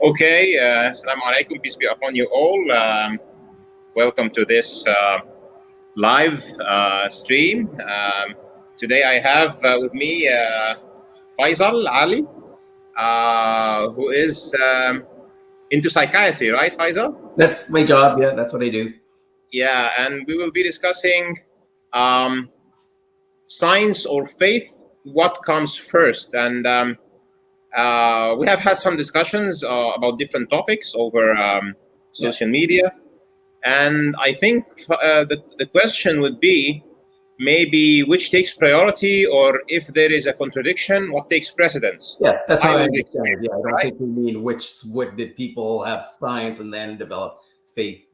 Okay, Assalamu alaikum, peace be upon you all. Welcome to this live stream. Today I have with me Faizal Ali, who is into psychiatry, right, Faizal? That's my job. Yeah, that's what I do. Yeah, and we will be discussing science or faith, what comes first. And we have had some discussions about different topics over social media. And I think the question would be maybe which takes priority, or if there is a contradiction, what takes precedence? Yeah, that's how I would understand explain, it. Yeah, I don't right? think we mean what did people have science and then develop faith,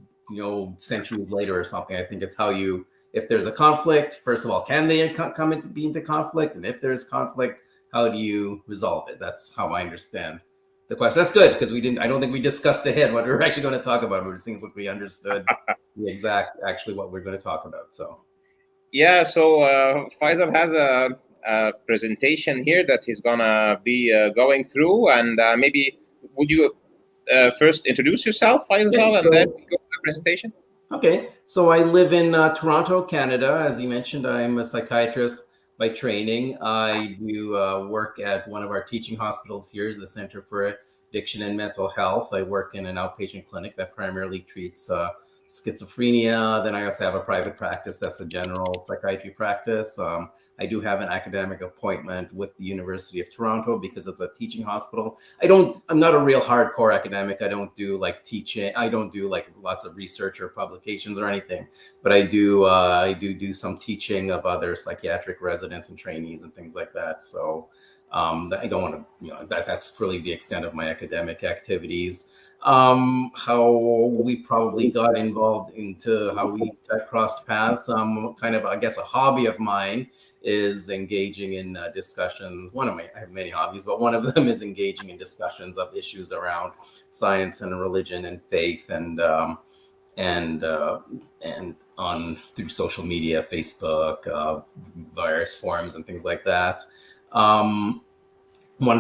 centuries later or something. I think it's how you, if there's a conflict, first of all, can they come into conflict? And if there's conflict, how do you resolve it? That's how I understand the question. That's good because I don't think we discussed ahead what we're actually going to talk about, but it seems like we understood actually what we're going to talk about. So. Yeah, so Faisal has a presentation here that he's gonna be going through, and maybe would you first introduce yourself, Faisal, Yeah, and then go to the presentation? Okay, so I live in Toronto, Canada. As you mentioned, I'm a psychiatrist by training. I do work at one of our teaching hospitals here, the Center for Addiction and Mental Health. I work in an outpatient clinic that primarily treats schizophrenia. Then I also have a private practice that's a general psychiatry practice. I do have an academic appointment with the University of Toronto because it's a teaching hospital. I'm not a real hardcore academic. I don't do like teaching. I don't do like lots of research or publications or anything, but I do some teaching of other psychiatric residents and trainees and things like that. So I don't want to, that's really the extent of my academic activities. How we probably got involved into how we crossed paths. Kind of, I guess, a hobby of mine is engaging in discussions. I have many hobbies, but one of them is engaging in discussions of issues around science and religion and faith and on through social media, Facebook, various forums and things like that. One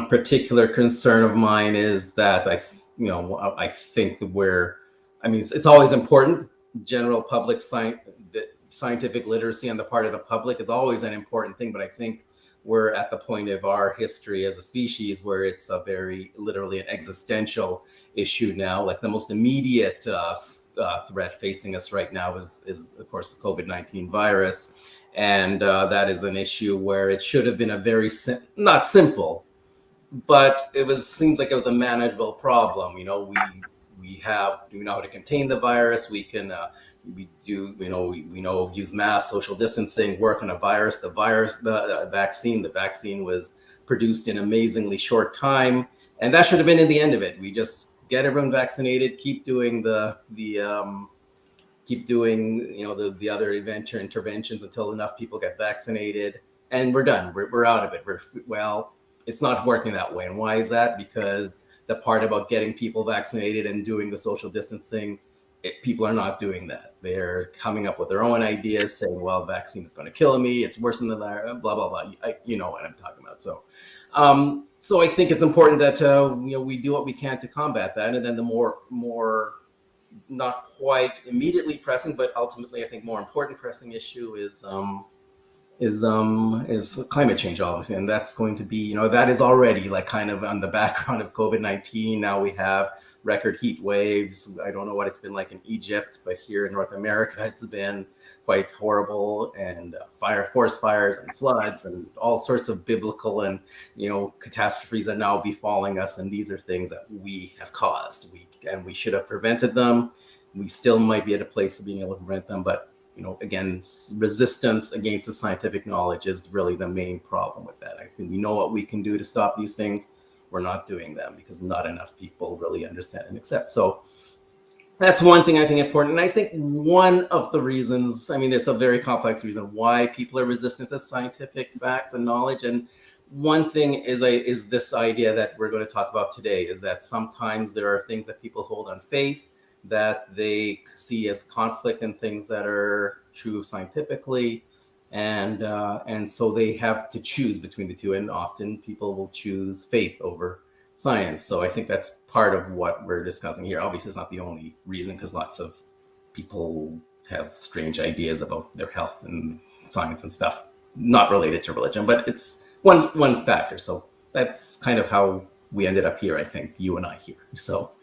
particular concern of mine is that I think it's always important. General public scientific literacy on the part of the public is always an important thing, but I think we're at the point of our history as a species where it's a very literally an existential issue now. Like the most immediate threat facing us right now is of course the COVID-19 virus, and that is an issue where it should have been a very not simple, but seems like it was a manageable problem. We know how to contain the virus. We can use mass social distancing, work on a virus. The vaccine was produced in amazingly short time, and that should have been in the end of it. We just get everyone vaccinated, keep doing the other interventions until enough people get vaccinated, and we're done. We're out of it. It's not working that way. And why is that? Because the part about getting people vaccinated and doing the social distancing, people are not doing that. They're coming up with their own ideas saying, well, vaccine is going to kill me. It's worse than the virus, blah, blah, blah. You know what I'm talking about. So I think it's important that we do what we can to combat that. And then the more not quite immediately pressing, but ultimately I think more important pressing issue is climate change, obviously, and that's going to be, that is already like kind of on the background of COVID-19. Now we have record heat waves. I don't know what it's been like in Egypt, but here in North America, it's been quite horrible, and forest fires and floods and all sorts of biblical and catastrophes are now befalling us, and these are things that we have caused. We should have prevented them. We still might be at a place of being able to prevent them, but again, resistance against the scientific knowledge is really the main problem with that. I think we know what we can do to stop these things. We're not doing them because not enough people really understand and accept. So that's one thing I think important. And I think one of the reasons, it's a very complex reason why people are resistant to scientific facts and knowledge. And one thing is this idea that we're going to talk about today, is that sometimes there are things that people hold on faith that they see as conflict in things that are true scientifically, and so they have to choose between the two, and often people will choose faith over science. So I think that's part of what we're discussing here. Obviously, it's not the only reason, because lots of people have strange ideas about their health and science and stuff, not related to religion, but it's one factor. So that's kind of how we ended up here. I think you and I here. So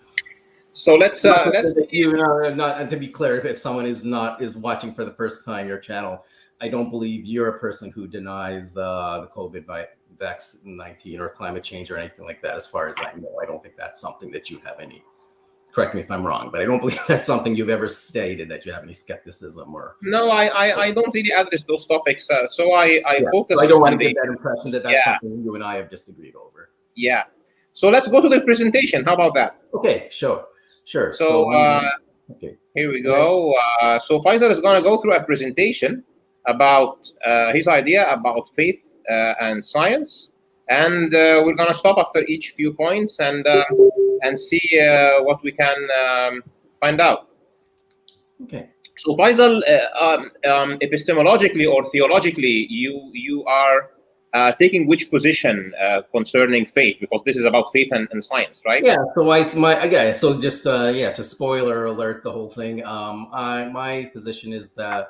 let's you know, not to be clear, if someone is watching for the first time your channel, I don't believe you're a person who denies the COVID-19 or climate change or anything like that. As far as I know, I don't think that's something that you have any. Correct me if I'm wrong, but I don't believe that's something you've ever stated, that you have any skepticism or. No, I don't really address those topics. So I focus. So I don't want on to get that impression that that's something you and I have disagreed over. Yeah. So let's go to the presentation. How about that? Okay, sure. So okay, here we go. So Faizal is going to go through a presentation about his idea about faith and science, and we're going to stop after each few points and see what we can find out. Okay. So Faizal, epistemologically or theologically, you are taking which position concerning faith? Because this is about faith and science, right? Yeah. So So just to spoiler alert the whole thing. My position is that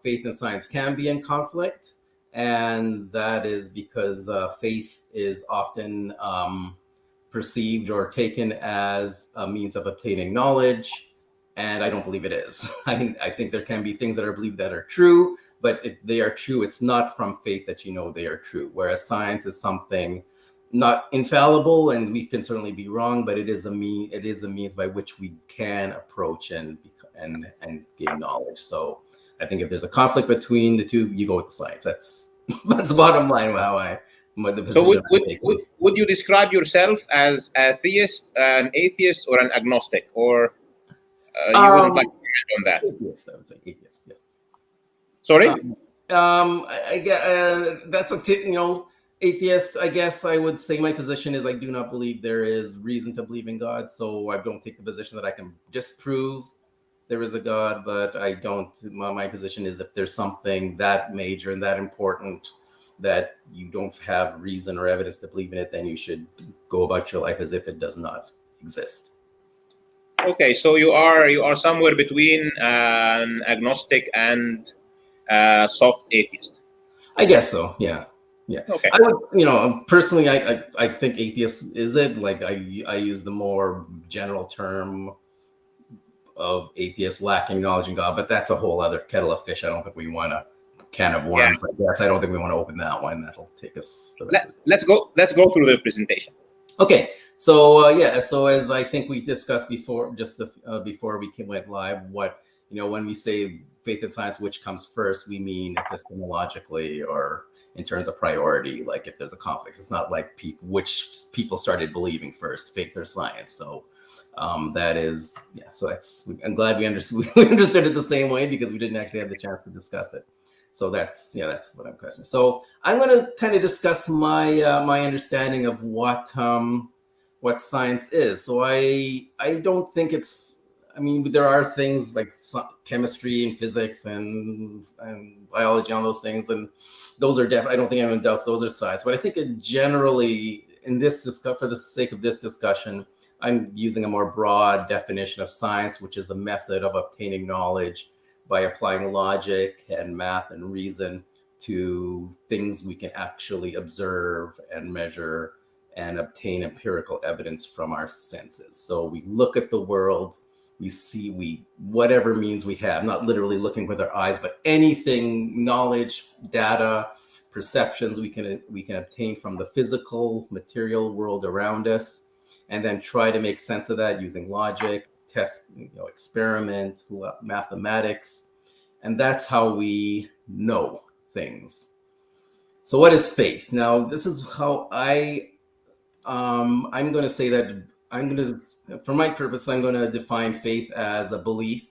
faith and science can be in conflict, and that is because faith is often perceived or taken as a means of obtaining knowledge. And I don't believe it is. I think there can be things that are believed that are true, but if they are true, it's not from faith that you know they are true. Whereas science is something not infallible, and we can certainly be wrong, but it is a means by which we can approach and gain knowledge. So I think if there's a conflict between the two, you go with the science. That's bottom line the position. So would you describe yourself as a theist, an atheist, or an agnostic, or you wouldn't like to comment on that? Atheist, I would say atheist. Yes. Sorry. I guess that's atheist. I guess I would say my position is I do not believe there is reason to believe in God. So I don't take the position that I can disprove there is a God, but I don't. My position is if there's something that major and that important that you don't have reason or evidence to believe in it, then you should go about your life as if it does not exist. Okay, so you are somewhere between an agnostic and soft atheist. I guess so. Yeah. Okay. I would, personally, I think atheist is it. Like I use the more general term of atheist lacking knowledge in God, but that's a whole other kettle of fish. I don't think we want to. Can of worms, I guess. I don't think we want to open that one. That'll take us. Let's go through the presentation. Okay, so so as I think we discussed before, just before we went live, when we say faith and science, which comes first, we mean epistemologically or in terms of priority. Like if there's a conflict, it's not like which people started believing first, faith or science. So that is So I'm glad we understood it the same way, because we didn't actually have the chance to discuss it. So that's what I'm questioning. So I'm going to kind of discuss my understanding of what science is. So I don't think it's. I mean, there are things like chemistry and physics and biology, all those things, and those are I don't think anyone doubts those are science. But I think generally, for the sake of this discussion, I'm using a more broad definition of science, which is the method of obtaining knowledge by applying logic and math and reason to things we can actually observe and measure and obtain empirical evidence from our senses. So we look at the world, we see whatever means we have, not literally looking with our eyes, but anything, knowledge, data, perceptions we can obtain from the physical material world around us, and then try to make sense of that using logic, test, experiment, mathematics, and that's how we know things. So what is faith? Now, this is how I'm going to say that for my purpose, I'm going to define faith as a belief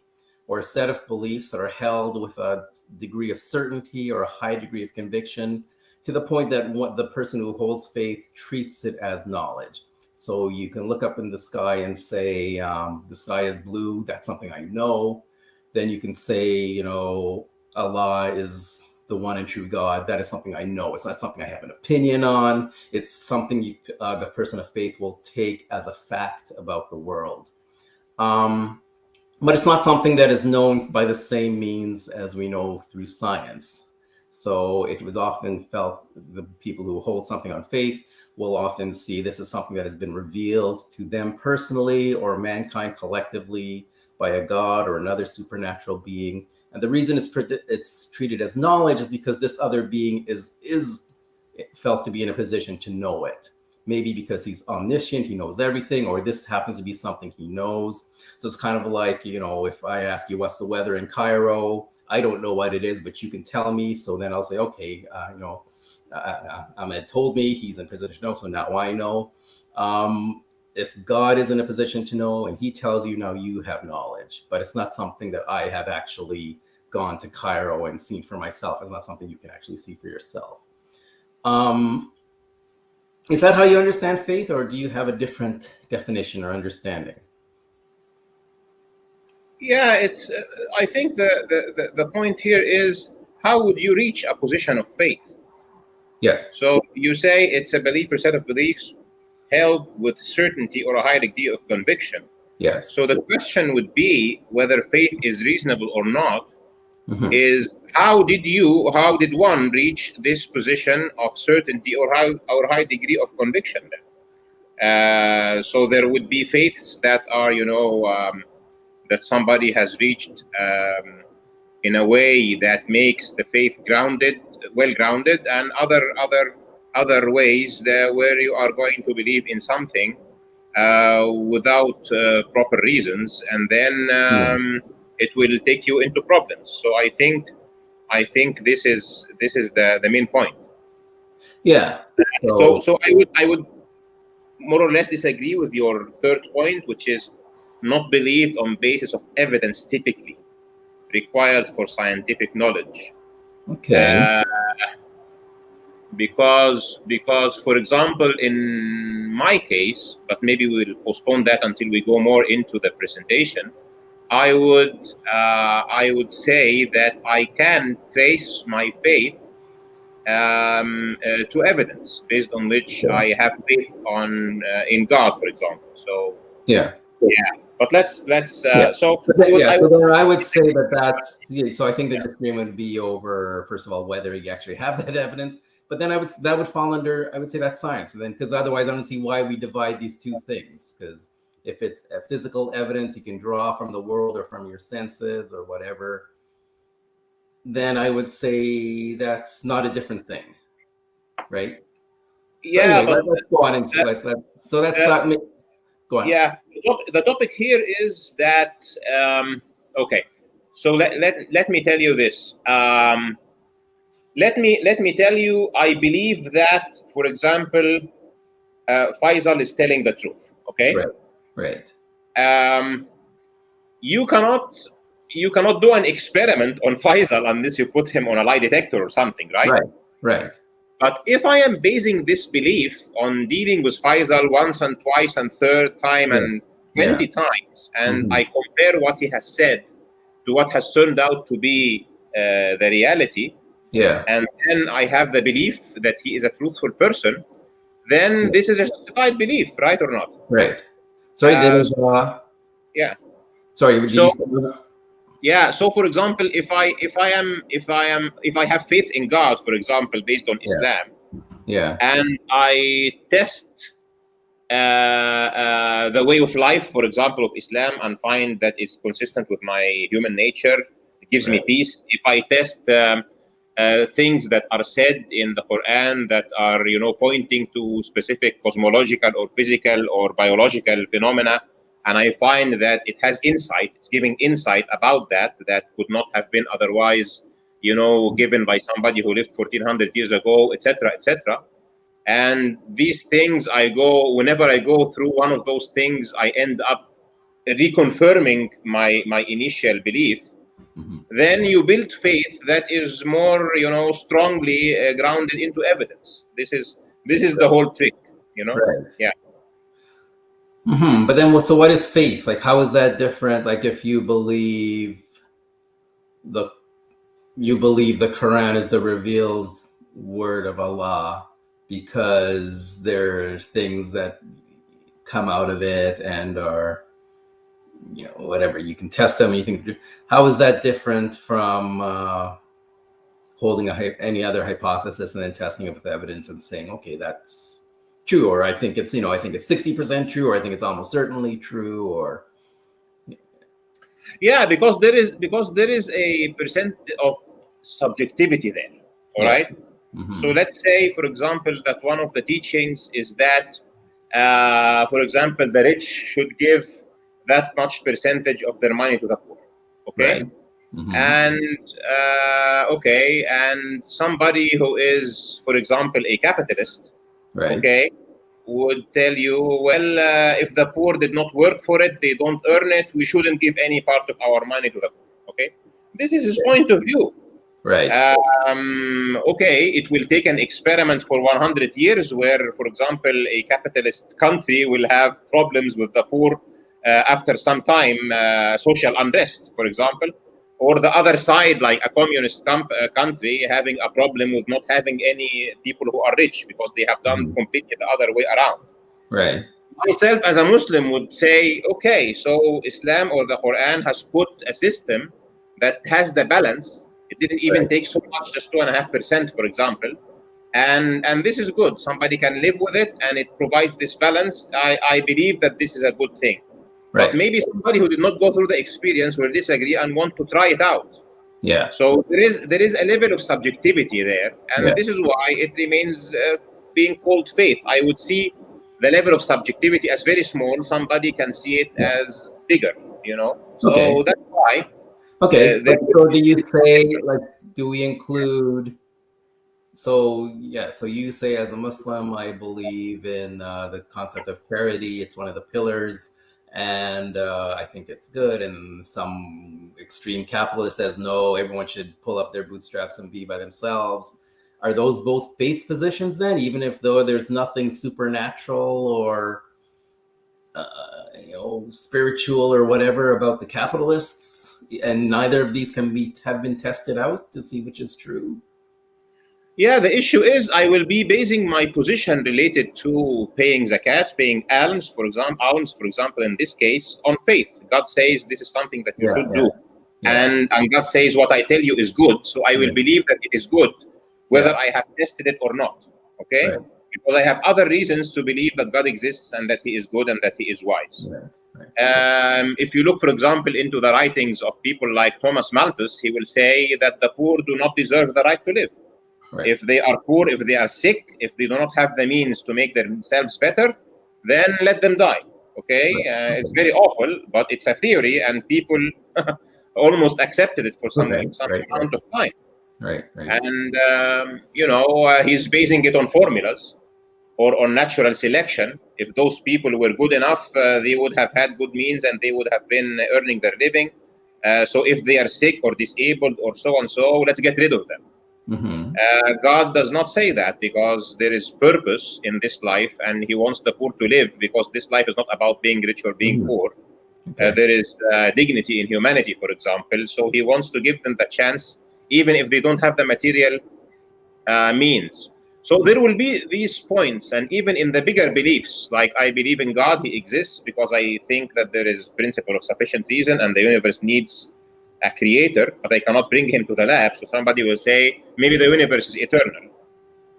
or a set of beliefs that are held with a degree of certainty or a high degree of conviction, to the point that the person who holds faith treats it as knowledge. So you can look up in the sky and say, the sky is blue. That's something I know. Then you can say, Allah is the one and true God, that is something I know. It's not something I have an opinion on. It's something the person of faith will take as a fact about the world. But it's not something that is known by the same means as we know through science. So it was often felt the people who hold something on faith will often see this as something that has been revealed to them personally or mankind collectively by a god or another supernatural being. And the reason it's treated as knowledge is because this other being is felt to be in a position to know it. Maybe because he's omniscient, he knows everything, or this happens to be something he knows. So it's kind of like, if I ask you what's the weather in Cairo, I don't know what it is, but you can tell me. So then I'll say, okay, Ahmed told me, he's in position to know, so now I know. If God is in a position to know and he tells you, now you have knowledge, but it's not something that I have actually gone to Cairo and seen for myself. It's not something you can actually see for yourself. Is that how you understand faith, or do you have a different definition or understanding? Yeah, it's. I think the point here is, how would you reach a position of faith? Yes. So you say it's a belief or set of beliefs held with certainty or a high degree of conviction. Yes. So the question would be whether faith is reasonable or not. Mm-hmm. Is how did one reach this position of certainty or high degree of conviction then? So there would be faiths that are, that somebody has reached in a way that makes the faith well grounded, and other ways where you are going to believe in something without proper reasons, and then it will take you into problems. So I think this is the main point. Yeah. So I would more or less disagree with your third point, which is not believed on basis of evidence typically required for scientific knowledge. Okay. Because for example, in my case, but maybe we'll postpone that until we go more into the presentation, I would say that I can trace my faith to evidence based on which I have faith in God, for example. So yeah. But let's so then I would say that's so I think the disagreement would be over, first of all, whether you actually have that evidence, but then that would fall under, I would say, that's science. And then, because otherwise I don't see why we divide these two things, because if it's a physical evidence you can draw from the world or from your senses or whatever, then I would say that's not a different thing, right? Yeah, so anyway, let's go on and go on. Yeah, the topic here is that okay. So let me tell you this. Let me tell you. I believe that, for example, Faizal is telling the truth. Okay. Right. You cannot do an experiment on Faizal unless you put him on a lie detector or something, right? Right. But if I am basing this belief on dealing with Faizal once and twice and third time and 20 times, and I compare what he has said to what has turned out to be the reality, and then I have the belief that he is a truthful person, then this is a justified belief, right or not? Right. Sorry, yeah. Sorry. Yeah. So, for example, if I have faith in God, for example, based on Islam, and I test the way of life, for example, of Islam, and find that it's consistent with my human nature, it gives me peace. If I test things that are said in the Quran that are, pointing to specific cosmological or physical or biological phenomena, and I find that it has insight, it's giving insight about that could not have been otherwise, given by somebody who lived 1400 years ago, etc., etc. And these things, whenever I go through one of those things, I end up reconfirming my initial belief. Then you build faith that is more, strongly grounded into evidence. This is the whole trick, Yeah. But then, so what is faith? Like, how is that different? Like, if you believe you believe the Quran is the revealed word of Allah because there are things that come out of it and are, whatever, you can test them. You think, how is that different from holding any other hypothesis and then testing it with evidence and saying, okay, that's true, or I think it's 60% true, or I think it's almost certainly true, or Yeah, because there is a percentage of subjectivity there. All right. So let's say, for example, that one of the teachings is that, for example, the rich should give that much percentage of their money to the poor. Okay. Right. And and somebody who is, for example, a capitalist, Right. okay, would tell you, well, if the poor did not work for it, they don't earn it, we shouldn't give any part of our money to the poor. Okay, this is his point of view. Right. Okay, it will take an experiment for 100 years where, for example, a capitalist country will have problems with the poor after some time, social unrest, for example, or the other side, like a communist country having a problem with not having any people who are rich because they have done completely the other way around. Right. Myself as a Muslim would say, okay, so Islam or the Quran has put a system that has the balance. It didn't even take so much, just 2.5%, for example. And this is good. Somebody can live with it, and it provides this balance. I believe that this is a good thing. Right. But maybe somebody who did not go through the experience will disagree and want to try it out. Yeah. So there is a level of subjectivity there, and this is why it remains being called faith. I would see the level of subjectivity as very small. Somebody can see it as bigger, So that's why. Okay. So do you say, like, do we include? So you say, as a Muslim, I believe in the concept of charity. It's one of the pillars, and I think it's good. And some extreme capitalist says, no, everyone should pull up their bootstraps and be by themselves. Are those both faith positions then, even if though there's nothing supernatural or spiritual or whatever about the capitalists, and neither of these have been tested out to see which is true? Yeah, the issue is I will be basing my position related to paying zakat, paying alms, for example, in this case, on faith. God says this is something that you should do. And God says what I tell you is good. So I will believe that it is good, whether I have tested it or not. Okay? Right. Because I have other reasons to believe that God exists and that he is good and that he is wise. Right. If you look, for example, into the writings of people like Thomas Malthus, he will say that the poor do not deserve the right to live. Right. If they are poor, if they are sick, if they do not have the means to make themselves better, then let them die. Okay? It's very awful, but it's a theory, and people almost accepted it for some amount of time. Right. And, he's basing it on formulas or on natural selection. If those people were good enough, they would have had good means and they would have been earning their living. So if they are sick or disabled or so and so, let's get rid of them. God does not say that, because there is purpose in this life and he wants the poor to live, because this life is not about being rich or being poor. There is dignity in humanity, for example. So he wants to give them the chance, even if they don't have the material means. So there will be these points, and even in the bigger beliefs, like I believe in God, he exists because I think that there is principle of sufficient reason and the universe needs a creator, but I cannot bring him to the lab. So somebody will say, maybe the universe is eternal.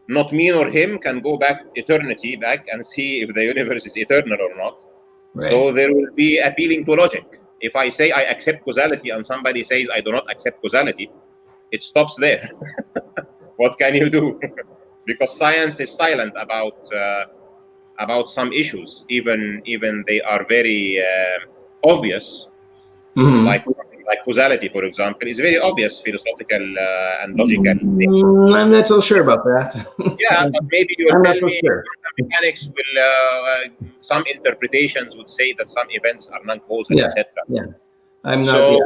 Not me nor him can go back eternity back and see if the universe is eternal or not. Right. So there will be appealing to logic. If I say I accept causality and somebody says I do not accept causality, it stops there. What can you do? Because science is silent about some issues, even they are very obvious. Like causality, for example, is very obvious philosophical and logical thing. I'm not so sure about that. Yeah, but maybe you will tell me mechanics will, some interpretations would say that some events are non-causal, etc. Yeah, I'm not.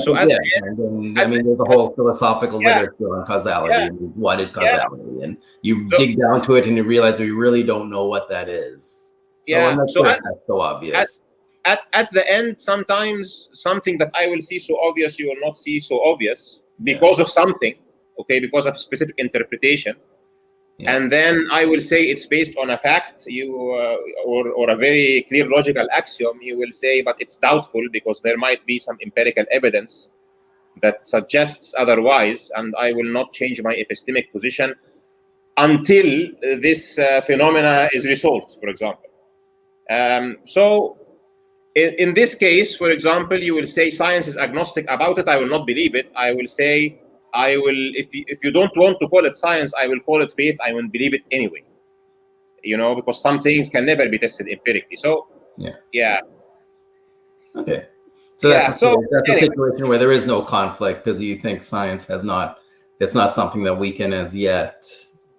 So at the end, there's a whole philosophical literature on causality. And what is causality? And you dig down to it and you realize we really don't know what that is. So I'm not sure if that's so obvious. At the end, sometimes something that I will see so obvious, you will not see so obvious. because of something, okay, because of a specific interpretation. Yeah. And then I will say it's based on a fact, or a very clear logical axiom. You will say, but it's doubtful because there might be some empirical evidence that suggests otherwise, and I will not change my epistemic position until this phenomena is resolved, for example. So in this case, for example, you will say science is agnostic about it. I will not believe it. I will say, if you don't want to call it science, I will call it faith. I will believe it anyway. Because some things can never be tested empirically. So yeah. Okay. So that's a situation where there is no conflict because you think science it's not something that we can as yet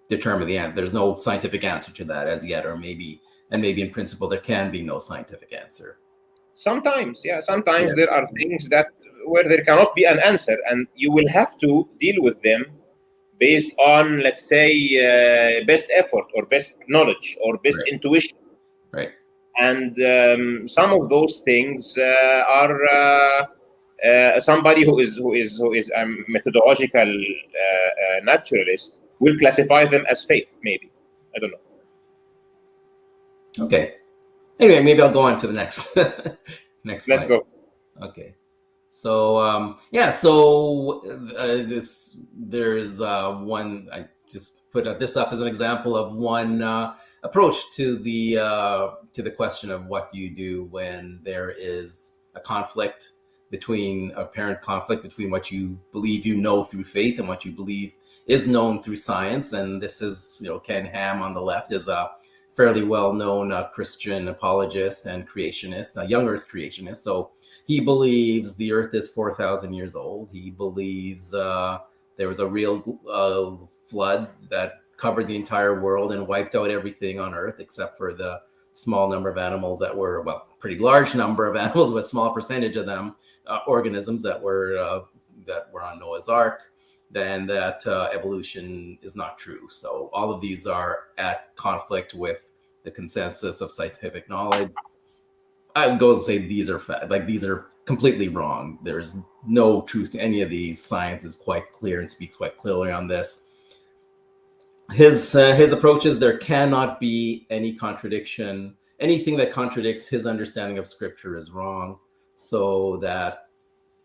determine the answer. There's no scientific answer to that as yet, or maybe in principle there can be no scientific answer. Sometimes there are things where there cannot be an answer, and you will have to deal with them based on, let's say, best effort or best knowledge or best intuition. Right. And some of those things are somebody who is a methodological naturalist will classify them as faith. Maybe, I don't know. Okay. Anyway, maybe I'll go on to the next next slide. Let's go. Okay. So so there's one. I just put this up as an example of one approach to the question of what do you do when there is a apparent conflict between what you believe you know through faith and what you believe is known through science. And this is, Ken Ham on the left is a fairly well-known Christian apologist and creationist, a young earth creationist. So he believes the earth is 4,000 years old. He believes there was a real flood that covered the entire world and wiped out everything on earth except for the small number of animals pretty large number of animals, but small percentage of them, organisms that were on Noah's Ark. Then that evolution is not true. So all of these are at conflict with the consensus of scientific knowledge. I would go and say these are completely wrong. There's no truth to any of these. Science is quite clear and speaks quite clearly on this. His approach is there cannot be any contradiction. Anything that contradicts his understanding of scripture is wrong. So that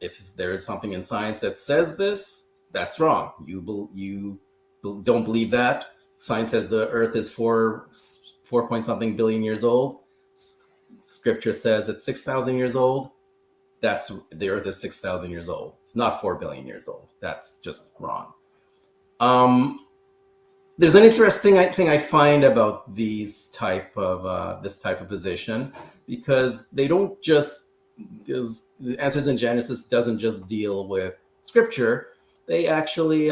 if there is something in science that says this, that's wrong. You don't believe that. Science says the earth is 4 point something billion years old. Scripture says it's 6,000 years old. The earth is 6,000 years old. It's not 4 billion years old. That's just wrong. There's an interesting thing I find about this type of position, because because the Answers in Genesis doesn't just deal with scripture. They actually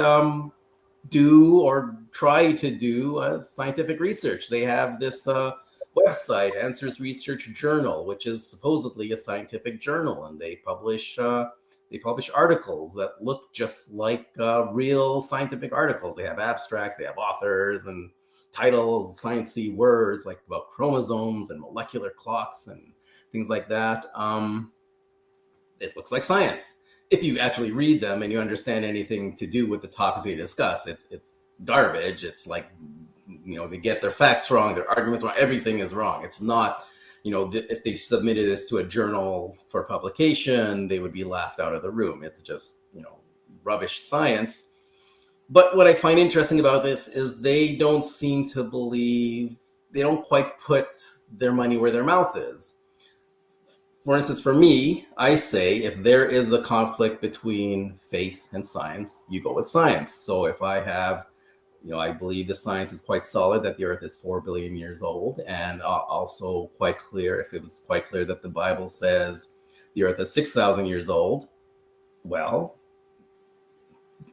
do or try to do scientific research. They have this website, Answers Research Journal, which is supposedly a scientific journal, and they publish articles that look just like real scientific articles. They have abstracts, they have authors and titles, sciencey words like about chromosomes and molecular clocks and things like that. It looks like science. If you actually read them and you understand anything to do with the topics they discuss, it's garbage. It's like, they get their facts wrong, their arguments wrong, everything is wrong. It's not, if they submitted this to a journal for publication, they would be laughed out of the room. It's just, rubbish science. But what I find interesting about this is they don't seem to believe, they don't quite put their money where their mouth is. For instance, for me, I say if there is a conflict between faith and science, you go with science. So if I have, I believe the science is quite solid that the earth is 4 billion years old, and also quite clear, if it was quite clear that the Bible says the earth is 6,000 years old, well,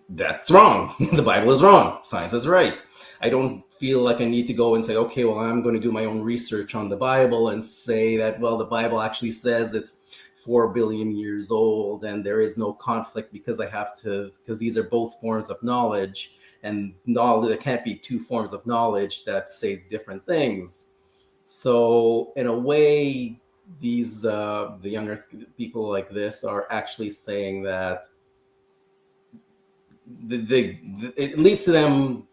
that's wrong. The Bible is wrong. Science is right. I don't feel like I need to go and say, okay, well, I'm going to do my own research on the Bible and say that, well, the Bible actually says it's 4 billion years old and there is no conflict because these are both forms of knowledge, and there can't be two forms of knowledge that say different things. So in a way, the younger people like this are actually saying that it leads to them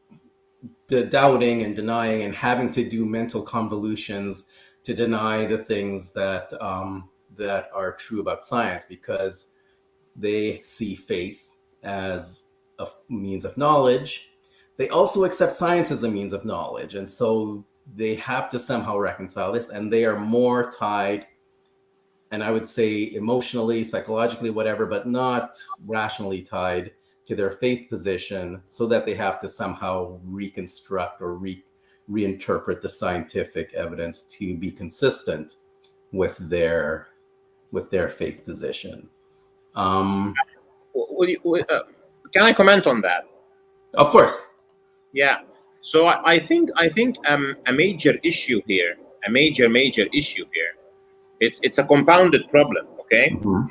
the doubting and denying and having to do mental convolutions to deny the things that that are true about science, because they see faith as a means of knowledge. They also accept science as a means of knowledge, and so they have to somehow reconcile this, and they are more tied, and I would say emotionally, psychologically, whatever, but not rationally tied to their faith position, so that they have to somehow reconstruct or reinterpret the scientific evidence to be consistent with their faith position. Can I comment on that? Of course. Yeah. So I think a major issue here, a major issue here, it's a compounded problem. Okay. Mm-hmm.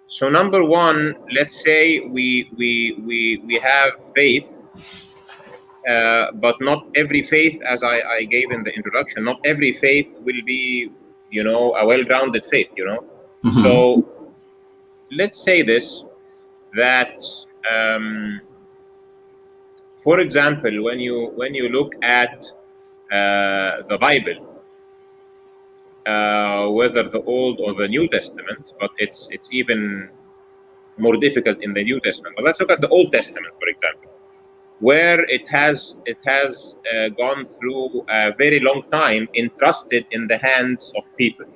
So number one, let's say we have faith, but not every faith, as I gave in the introduction, not every faith will be, a well-grounded faith. Mm-hmm. So let's say this, that for example, when you look at the Bible, whether the Old or the New Testament, but it's even more difficult in the New Testament. But let's look at the Old Testament, for example, where it has gone through a very long time, entrusted in the hands of people,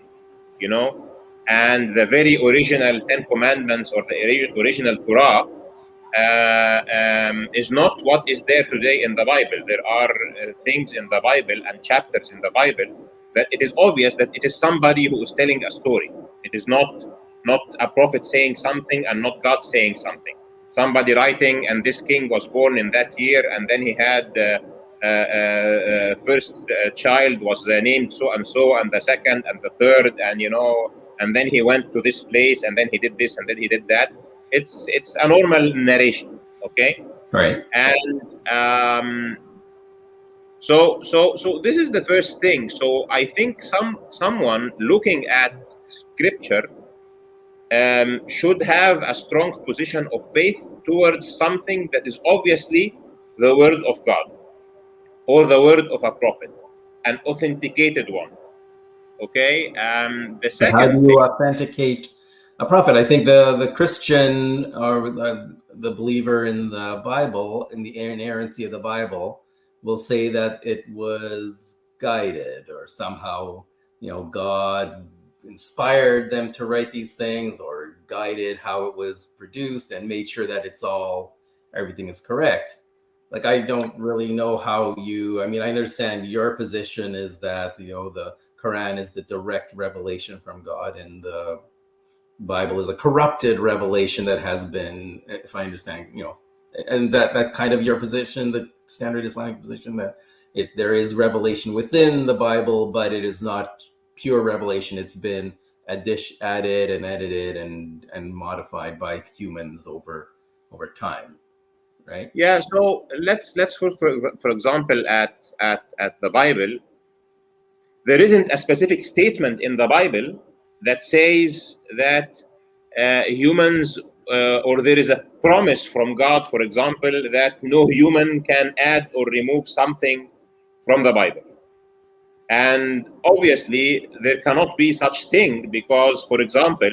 and the very original Ten Commandments or the original Torah is not what is there today in the Bible. There are things in the Bible and chapters in the Bible that it is obvious that it is somebody who is telling a story. It is not a prophet saying something and not God saying something. Somebody writing, and this king was born in that year, and then he had first child was named so and so, and the second and the third, and then he went to this place, and then he did this, and then he did that. It's a normal narration, okay? Right. And so this is the first thing. So I think someone looking at scripture should have a strong position of faith towards something that is obviously the word of God or the word of a prophet, an authenticated one. Okay. The second. How do you authenticate a prophet? I think the Christian or the believer in the Bible, in the inerrancy of the Bible, will say that it was guided, or somehow, God inspired them to write these things, or guided how it was produced and made sure that everything is correct. Like, I don't really know how I understand your position is that, the Quran is the direct revelation from God, and the Bible is a corrupted revelation that has been, if I understand, and that's kind of your position, the standard Islamic position, that there is revelation within the Bible, but it is not pure revelation. It's been added and edited and modified by humans over time, right? Yeah. So let's look for example at the Bible. There isn't a specific statement in the Bible that says that humans, or there is a promise from God, for example, that no human can add or remove something from the Bible. And obviously, there cannot be such thing, because, for example,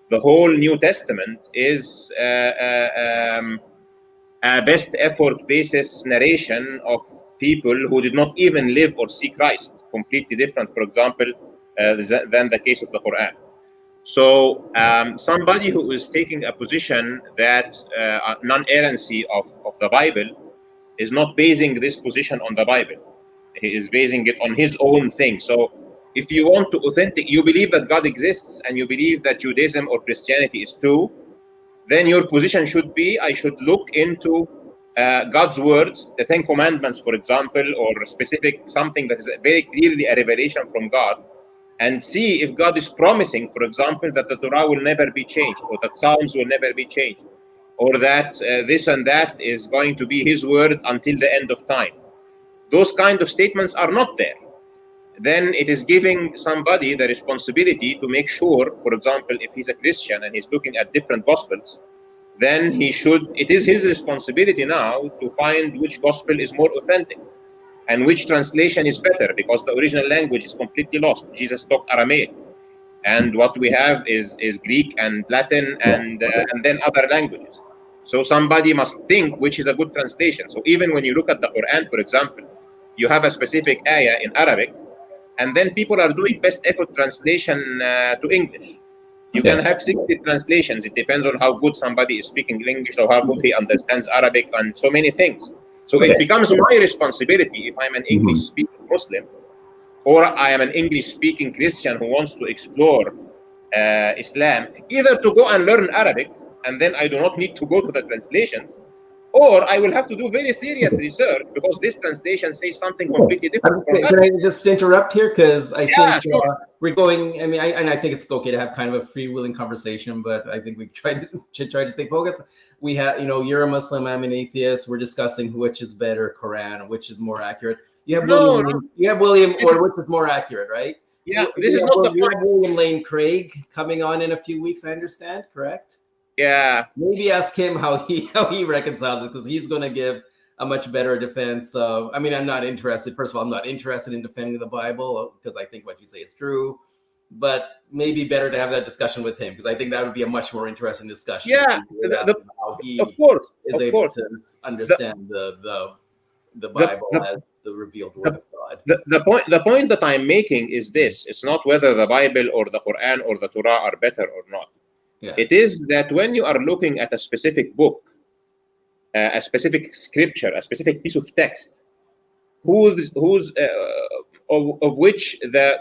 the whole New Testament is a best effort basis narration of people who did not even live or see Christ. Completely different, for example, than the case of the Quran. So somebody who is taking a position that non-errancy of the Bible is not basing this position on the Bible. He is basing it on his own thing. So if you want to you believe that God exists, and you believe that Judaism or Christianity is true, then your position should be, I should look into God's words, the Ten Commandments, for example, or specific something that is very clearly a revelation from God, and see if God is promising, for example, that the Torah will never be changed, or that Psalms will never be changed, or that this and that is going to be his word until the end of time. Those kind of statements are not there. Then it is giving somebody the responsibility to make sure, for example, if he's a Christian and he's looking at different gospels, then it is his responsibility now to find which gospel is more authentic and which translation is better, because the original language is completely lost. Jesus talked Aramaic, and what we have is Greek and Latin and then other languages. So somebody must think which is a good translation. So even when you look at the Quran, for example, you have a specific ayah in Arabic, and then people are doing best effort translation to English. You can have 60 translations. It depends on how good somebody is speaking English or how good he understands Arabic and so many things. So it becomes my responsibility, if I'm an English-speaking Muslim, or I am an English-speaking Christian who wants to explore Islam, either to go and learn Arabic, and then I do not need to go to the translations, or I will have to do very serious research because this translation says something completely different. Can I just interrupt here? Because I think sure. we're going, I think it's okay to have kind of a freewheeling conversation, but I think we should try to stay focused. We have, you're a Muslim, I'm an atheist. We're discussing which is better, Quran, which is more accurate. You have William, or which is more accurate, right? Yeah, this is not the point. You have William Lane Craig coming on in a few weeks, I understand, correct? Yeah. Maybe ask him how he reconciles it, because he's going to give a much better defense of. I'm not interested. First of all, I'm not interested in defending the Bible because I think what you say is true. But maybe better to have that discussion with him, because I think that would be a much more interesting discussion. Yeah, how he of course is able to understand the Bible as the revealed word of God. The point that I'm making is this: it's not whether the Bible or the Quran or the Torah are better or not. Yeah. It is that when you are looking at a specific book, a specific scripture, a specific piece of text, of which the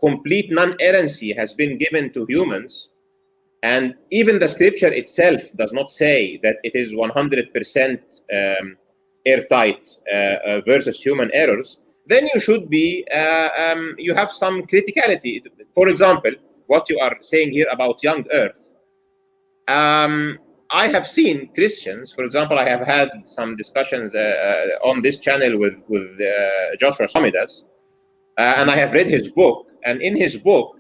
complete non-errancy has been given to humans, and even the scripture itself does not say that it is 100% airtight versus human errors, then you should be, you have some criticality. For example, what you are saying here about young Earth. I have seen Christians, for example, I have had some discussions on this channel with Joshua Samidas, and I have read his book. And in his book,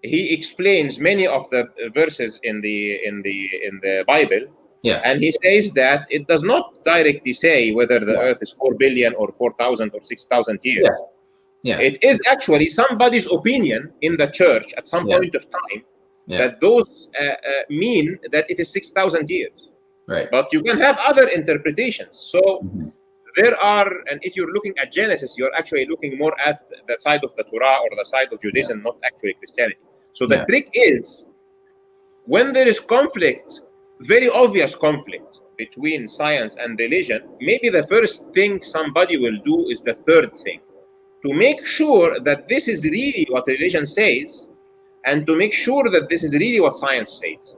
he explains many of the verses in the Bible. Yeah. And he says that it does not directly say whether the Earth is 4 billion or 4,000 or 6,000 years. Yeah. It is actually somebody's opinion in the church at some point of time. That those mean that it is 6,000 years. Right. But you can have other interpretations. So there are, and if you're looking at Genesis, you're actually looking more at the side of the Torah or the side of Judaism, not actually Christianity. So the trick is, when there is conflict, very obvious conflict between science and religion, maybe the first thing somebody will do is the third thing, to make sure that this is really what religion says, and to make sure that this is really what science says,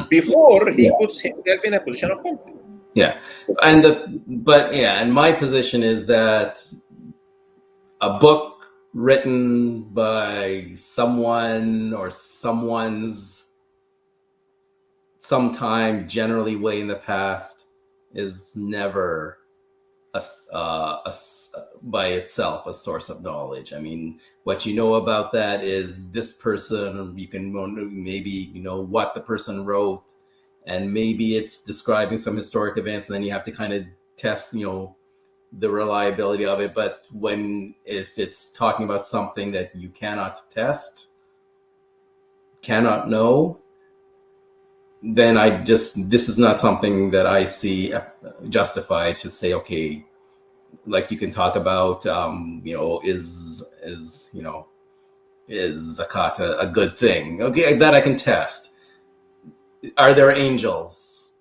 before he puts himself in a position of conflict. Yeah, and my position is that a book written by someone or someone's sometime, generally way in the past, is never by itself a source of knowledge. I mean, what you know about that is this person, you can maybe what the person wrote, and maybe it's describing some historic events, and then you have to kind of test the reliability of it. But if it's talking about something that you cannot test, cannot know, then this is not something that I see justified to say, okay, like you can talk about, is zakat a good thing? Okay, that I can test. Are there angels?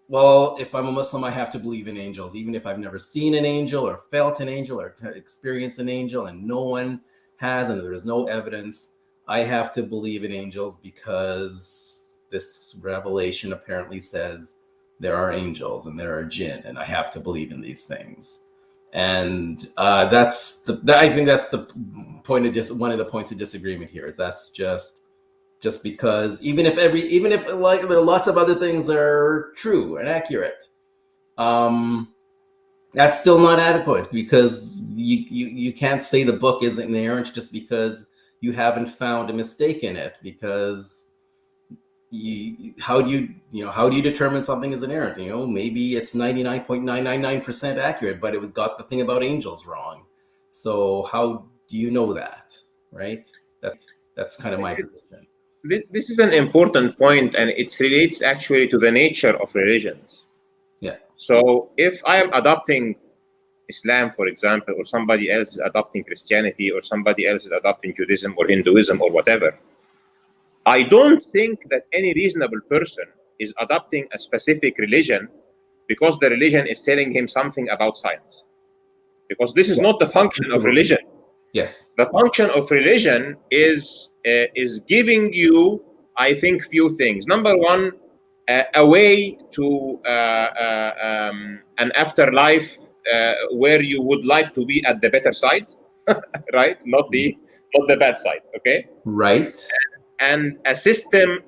Well, if I'm a Muslim, I have to believe in angels, even if I've never seen an angel or felt an angel or experienced an angel, and no one has, and there's no evidence. I have to believe in angels because this revelation apparently says there are angels and there are jinn, and I have to believe in these things. And I think that's the point of one of the points of disagreement here. Is that's just because even if like there are lots of other things that are true and accurate, that's still not adequate, because you can't say the book isn't inerrant just because you haven't found a mistake in it, because how do you determine something is inerrant? Maybe it's 99.999% accurate, but it was got the thing about angels wrong. So how do you know that, right? That's kind of my position. This is an important point, and it relates actually to the nature of religions. Yeah. So if I am adopting Islam, for example, or somebody else is adopting Christianity, or somebody else is adopting Judaism or Hinduism or whatever, I don't think that any reasonable person is adopting a specific religion because the religion is telling him something about science. Because this is not the function of religion. Yes. The function of religion is giving you, I think, few things. Number one, a way to an afterlife where you would like to be at the better side, right? Not the bad side. Okay. Right. And a system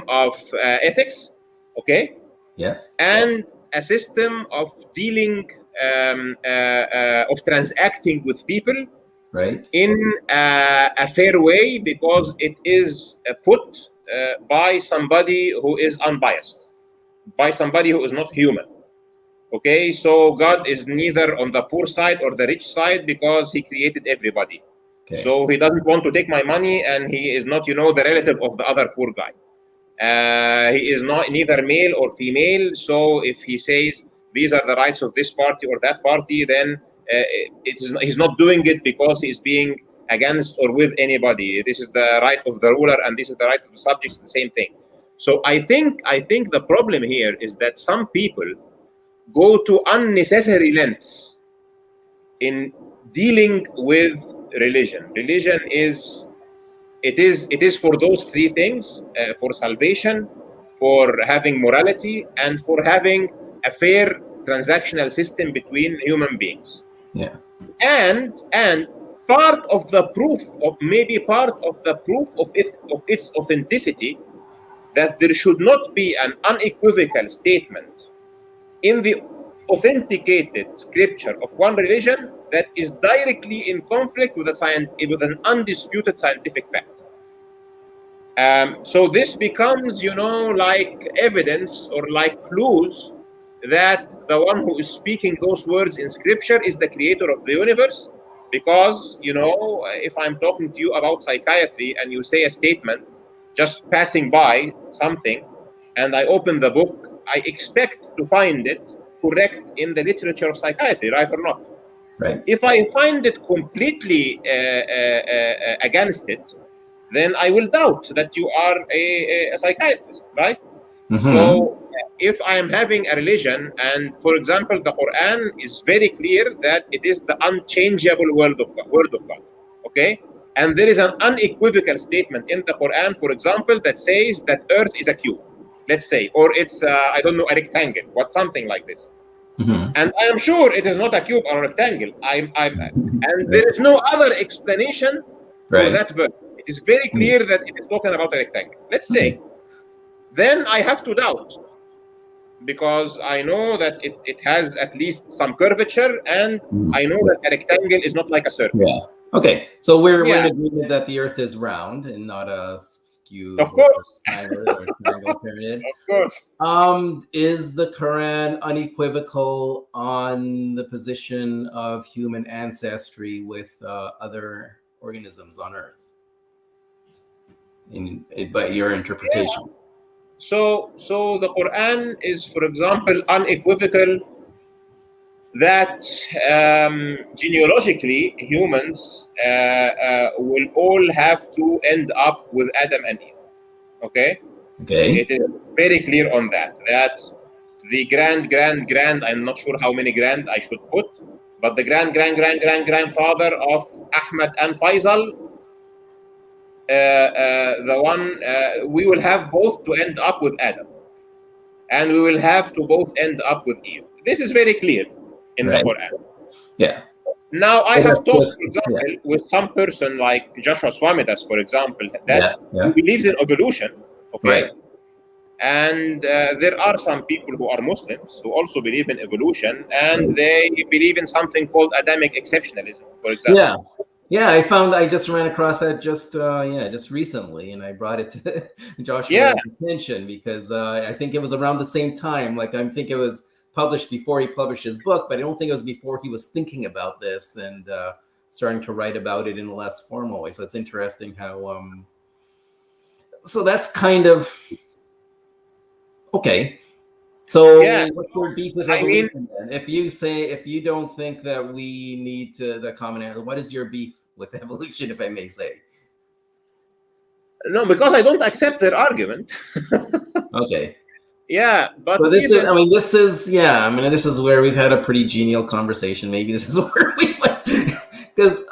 of ethics. Okay. Yes. And a system of dealing, of transacting with people, right, in a fair way, because it is put by somebody who is unbiased, by somebody who is not human. Okay, so God is neither on the poor side or the rich side, because he created everybody. Okay. So he doesn't want to take my money, and he is not, the relative of the other poor guy. He is not neither male or female. So if he says these are the rights of this party or that party, then he's not doing it because he's being against or with anybody. This is the right of the ruler, and this is the right of the subjects. The same thing. So I think the problem here is that some people go to unnecessary lengths in dealing with religion. Religion is for those three things: for salvation, for having morality, and for having a fair transactional system between human beings. Yeah. And part of the proof of its authenticity, that there should not be an unequivocal statement in the authenticated scripture of one religion that is directly in conflict with an undisputed scientific fact. So this becomes, like evidence or like clues that the one who is speaking those words in scripture is the creator of the universe. Because, if I'm talking to you about psychiatry and you say a statement, just passing by something, and I open the book, I expect to find it correct in the literature of psychiatry, right or not? Right. If I find it completely against it, then I will doubt that you are a psychiatrist, right? Mm-hmm. So if I am having a religion, and for example, the Quran is very clear that it is the unchangeable word of God, okay? And there is an unequivocal statement in the Quran, for example, that says that Earth is a cube, let's say, or it's, a rectangle, something like this. Mm-hmm. And I am sure it is not a cube or a rectangle. And there is no other explanation for that verse. It is very clear that it is talking about a rectangle. Let's say, then I have to doubt, because I know that it has at least some curvature, and I know that a rectangle is not like a circle. Yeah. Okay. So we're in agreement that the Earth is round and not a cube. Of course. Or triangle pyramid. Of course. Is the Quran unequivocal on the position of human ancestry with other organisms on Earth? By your interpretation. Yeah. So the Quran is, for example, unequivocal that genealogically humans will all have to end up with Adam and Eve. Okay. It is very clear on that the grand, I'm not sure how many grand I should put, but the grandfather of Ahmad and Faizal, the one we will have both to end up with Adam, and we will have to both end up with Eve. This is very clear in the Quran. Yeah. Now I have talked, for example, with some person like Joshua Swamidas, for example, that who believes in evolution. Okay. Right. And there are some people who are Muslims who also believe in evolution, and they believe in something called Adamic exceptionalism, for example. Yeah, I just ran across that just recently, and I brought it to Yeah, Joshua's attention because I think it was around the same time. Like I think it was published before he published his book, but I don't think it was before he was thinking about this and starting to write about it in a less formal way. So it's interesting how. So that's kind of okay. yeah. So what's your beef with I mean, evolution then? If you don't think that we need to the common answer, what is your beef with evolution, if I may say? no, because I don't accept their argument. Okay. Yeah, but So this is, even I mean, this is, yeah, I mean, this is where we've had a pretty genial conversation. Maybe this is where we went. Because,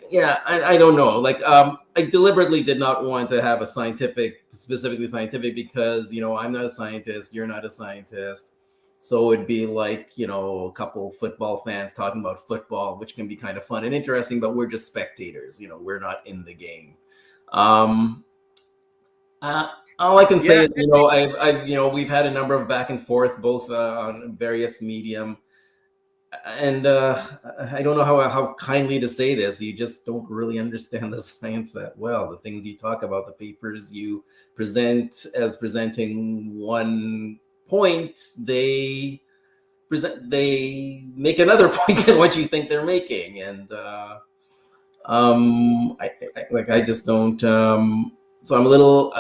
yeah, I don't know. Like, I deliberately did not want to have a specifically scientific, because, I'm not a scientist, you're not a scientist. So it'd be like, a couple football fans talking about football, which can be kind of fun and interesting, but we're just spectators, we're not in the game. Um, Uh, all I can say yeah, is, we've had a number of back and forth, both on various medium, and I don't know how kindly to say this. You just don't really understand the science that well. The things you talk about, the papers you present as presenting one point, they make another point than what you think they're making, and I just don't. So I'm a little.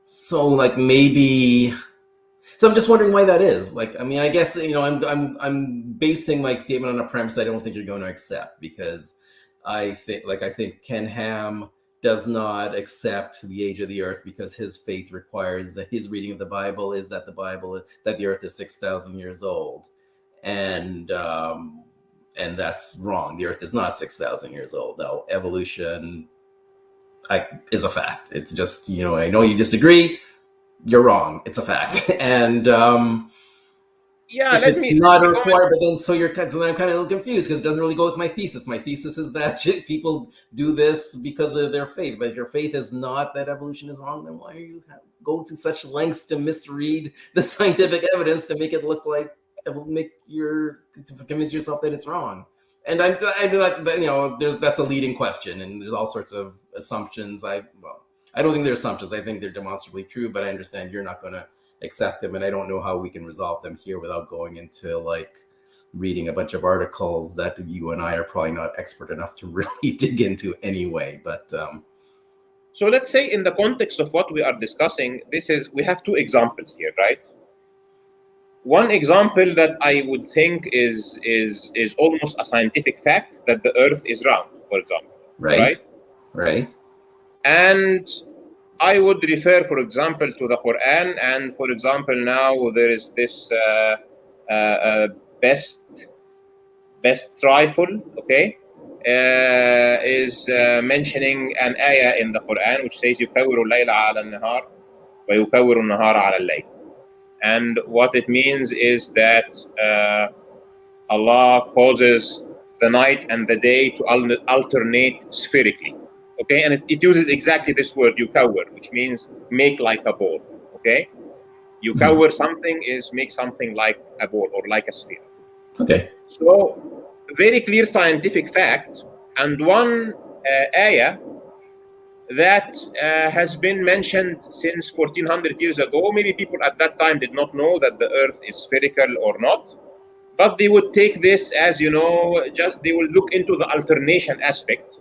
So like maybe so I'm just wondering why that is. Like, I mean, I guess I'm basing my statement on a premise I don't think you're going to accept, because I think Ken Ham does not accept the age of the earth because his faith requires that his reading of the Bible is that the earth is 6,000 years old, and that's wrong. The earth is not 6,000 years old. No, evolution is a fact. It's just, I know you disagree. You're wrong. It's a fact. And yeah. if Let it's me not a go in. required, but then so then I'm kind of a little confused because it doesn't really go with my thesis. My thesis is that people do this because of their faith. But if your faith is not that evolution is wrong, then why are you going to such lengths to misread the scientific evidence to make it look like to convince yourself that it's wrong? And I do like, that's a leading question, and there's all sorts of assumptions. I don't think they're assumptions. I think they're demonstrably true, but I understand you're not going to accept them, and I don't know how we can resolve them here without going into like reading a bunch of articles that you and I are probably not expert enough to really dig into anyway. But So let's say in the context of what we are discussing, we have two examples here, right? One example that I would think is almost a scientific fact, that the Earth is round, for example, right. And I would refer, for example, to the Quran. And for example, now there is this best rifle, okay, is mentioning an ayah in the Quran which says يكور الليل على النهار ويكور النهار على الليل. And what it means is that Allah causes the night and the day to alternate spherically. Okay, and it uses exactly this word, yukawwir, which means make like a ball. Okay, yukawwir something is make something like a ball or like a sphere. Okay. So, very clear scientific fact, and one ayah that has been mentioned since 1400 years ago. Maybe people at that time did not know that the earth is spherical or not, but they would take this as, just they will look into the alternation aspect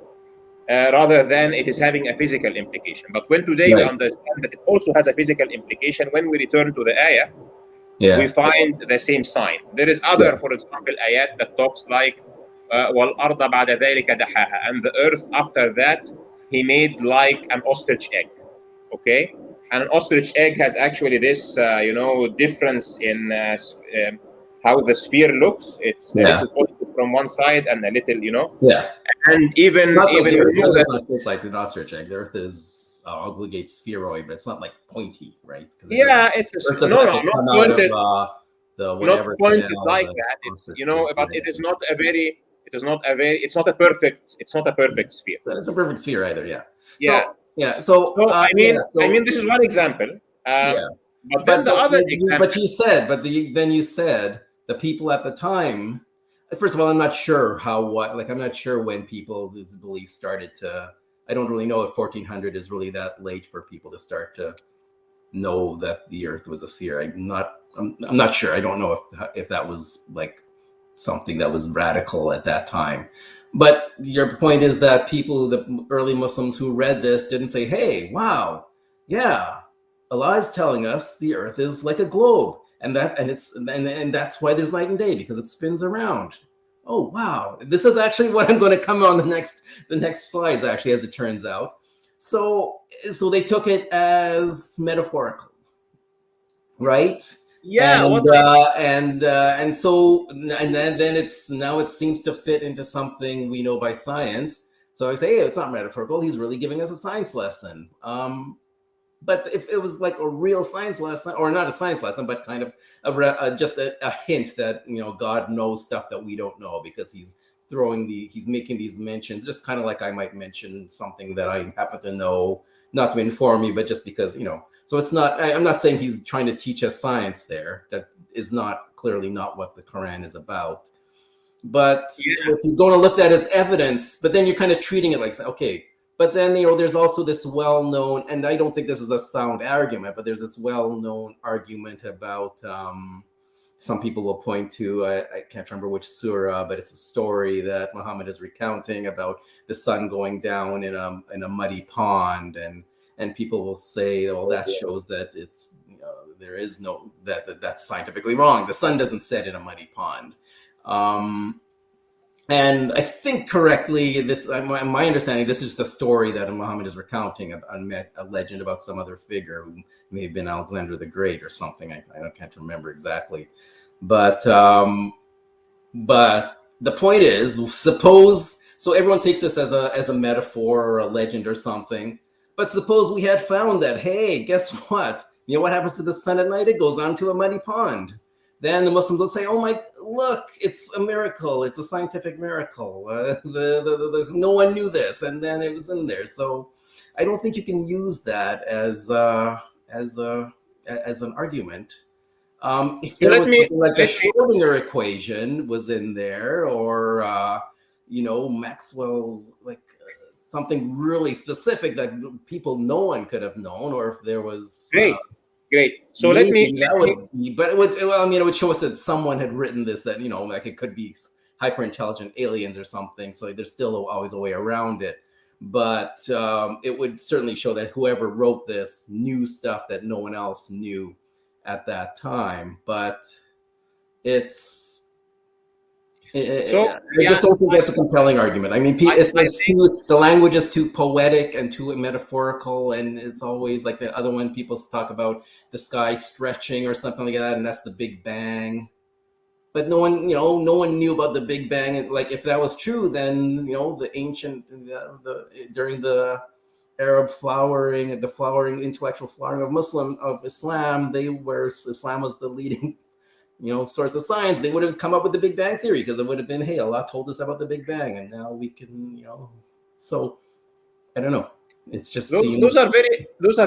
rather than it is having a physical implication. But when today we understand that it also has a physical implication, when we return to the ayah, we find the same sign. There is other, for example, ayat that talks like وَالْأَرْضَ بَعْدَ ذَلِكَ دَحَاهَا, and the earth after that he made like an ostrich egg. Okay, and an ostrich egg has actually this difference in how the sphere looks. It's a little pointed from one side and a little, and even the we earth know does that not look like an ostrich egg. The earth is obligate spheroid, but it's not like pointy, right? It's not pointed. The whatever not pointed canal, like that. It's but it is not a very. It's not a perfect. It's not a perfect sphere. It's a perfect sphere either. Yeah. Yeah. So I mean, this is one example. But then the other example. But then you said the people at the time, first of all, I'm not sure I'm not sure when this belief started to. I don't really know if 1400 is really that late for people to start to know that the Earth was a sphere. I'm not sure. I don't know if that was like something that was radical at that time. But your point is that the early Muslims who read this didn't say, "Hey, wow, yeah, Allah is telling us the Earth is like a globe, and that's why there's night and day, because it spins around." Oh wow, this is actually what I'm going to come on the next slides, actually, as it turns out. So they took it as metaphorical, right? Yeah, Then it seems to fit into something we know by science. So I say, hey, it's not metaphorical. He's really giving us a science lesson. But if it was like a real science lesson, or not a science lesson, but kind of just a hint that God knows stuff that we don't know, because he's making these mentions, just kind of like I might mention something that I happen to know, not to inform you, but just because So it's not. I'm not saying he's trying to teach us science there. That is clearly not what the Quran is about. But if you're going to look at that as evidence, but then you're kind of treating it like, okay. But then there's also this well-known, and I don't think this is a sound argument, but there's this well-known argument about. Some people will point to, I can't remember which surah, but it's a story that Muhammad is recounting about the sun going down in a muddy pond, and people will say, well, that shows that it's there is no that's scientifically wrong. The sun doesn't set in a muddy pond. And I think correctly, my understanding, this is just a story that Muhammad is recounting, a legend about some other figure who may have been Alexander the Great or something. I can't remember exactly. But the point is, so everyone takes this as a metaphor or a legend or something. But suppose we had found that, hey, guess what? You know what happens to the sun at night? It goes onto a muddy pond. Then the Muslims will say, oh look, it's a miracle. It's a scientific miracle. No one knew this, and then it was in there. So I don't think you can use that as an argument. If there was something like the Schrodinger equation was in there, or Maxwell's something really specific that no one could have known, or if there was Great. So let me. But it would show us that someone had written this. That it could be hyper intelligent aliens or something. So there's still always a way around it. But it would certainly show that whoever wrote this knew stuff that no one else knew at that time. But I just don't think that's a compelling argument. I mean, the language is too poetic and too metaphorical, and it's always like the other one. People talk about the sky stretching or something like that, and that's the Big Bang. But no one knew about the Big Bang. Like if that was true, then the ancient during the Arab flowering, intellectual flowering of Islam, Islam was the leading source of science. They would have come up with the Big Bang theory, because it would have been, hey, Allah told us about the Big Bang, and now we can, So I don't know. It's just those are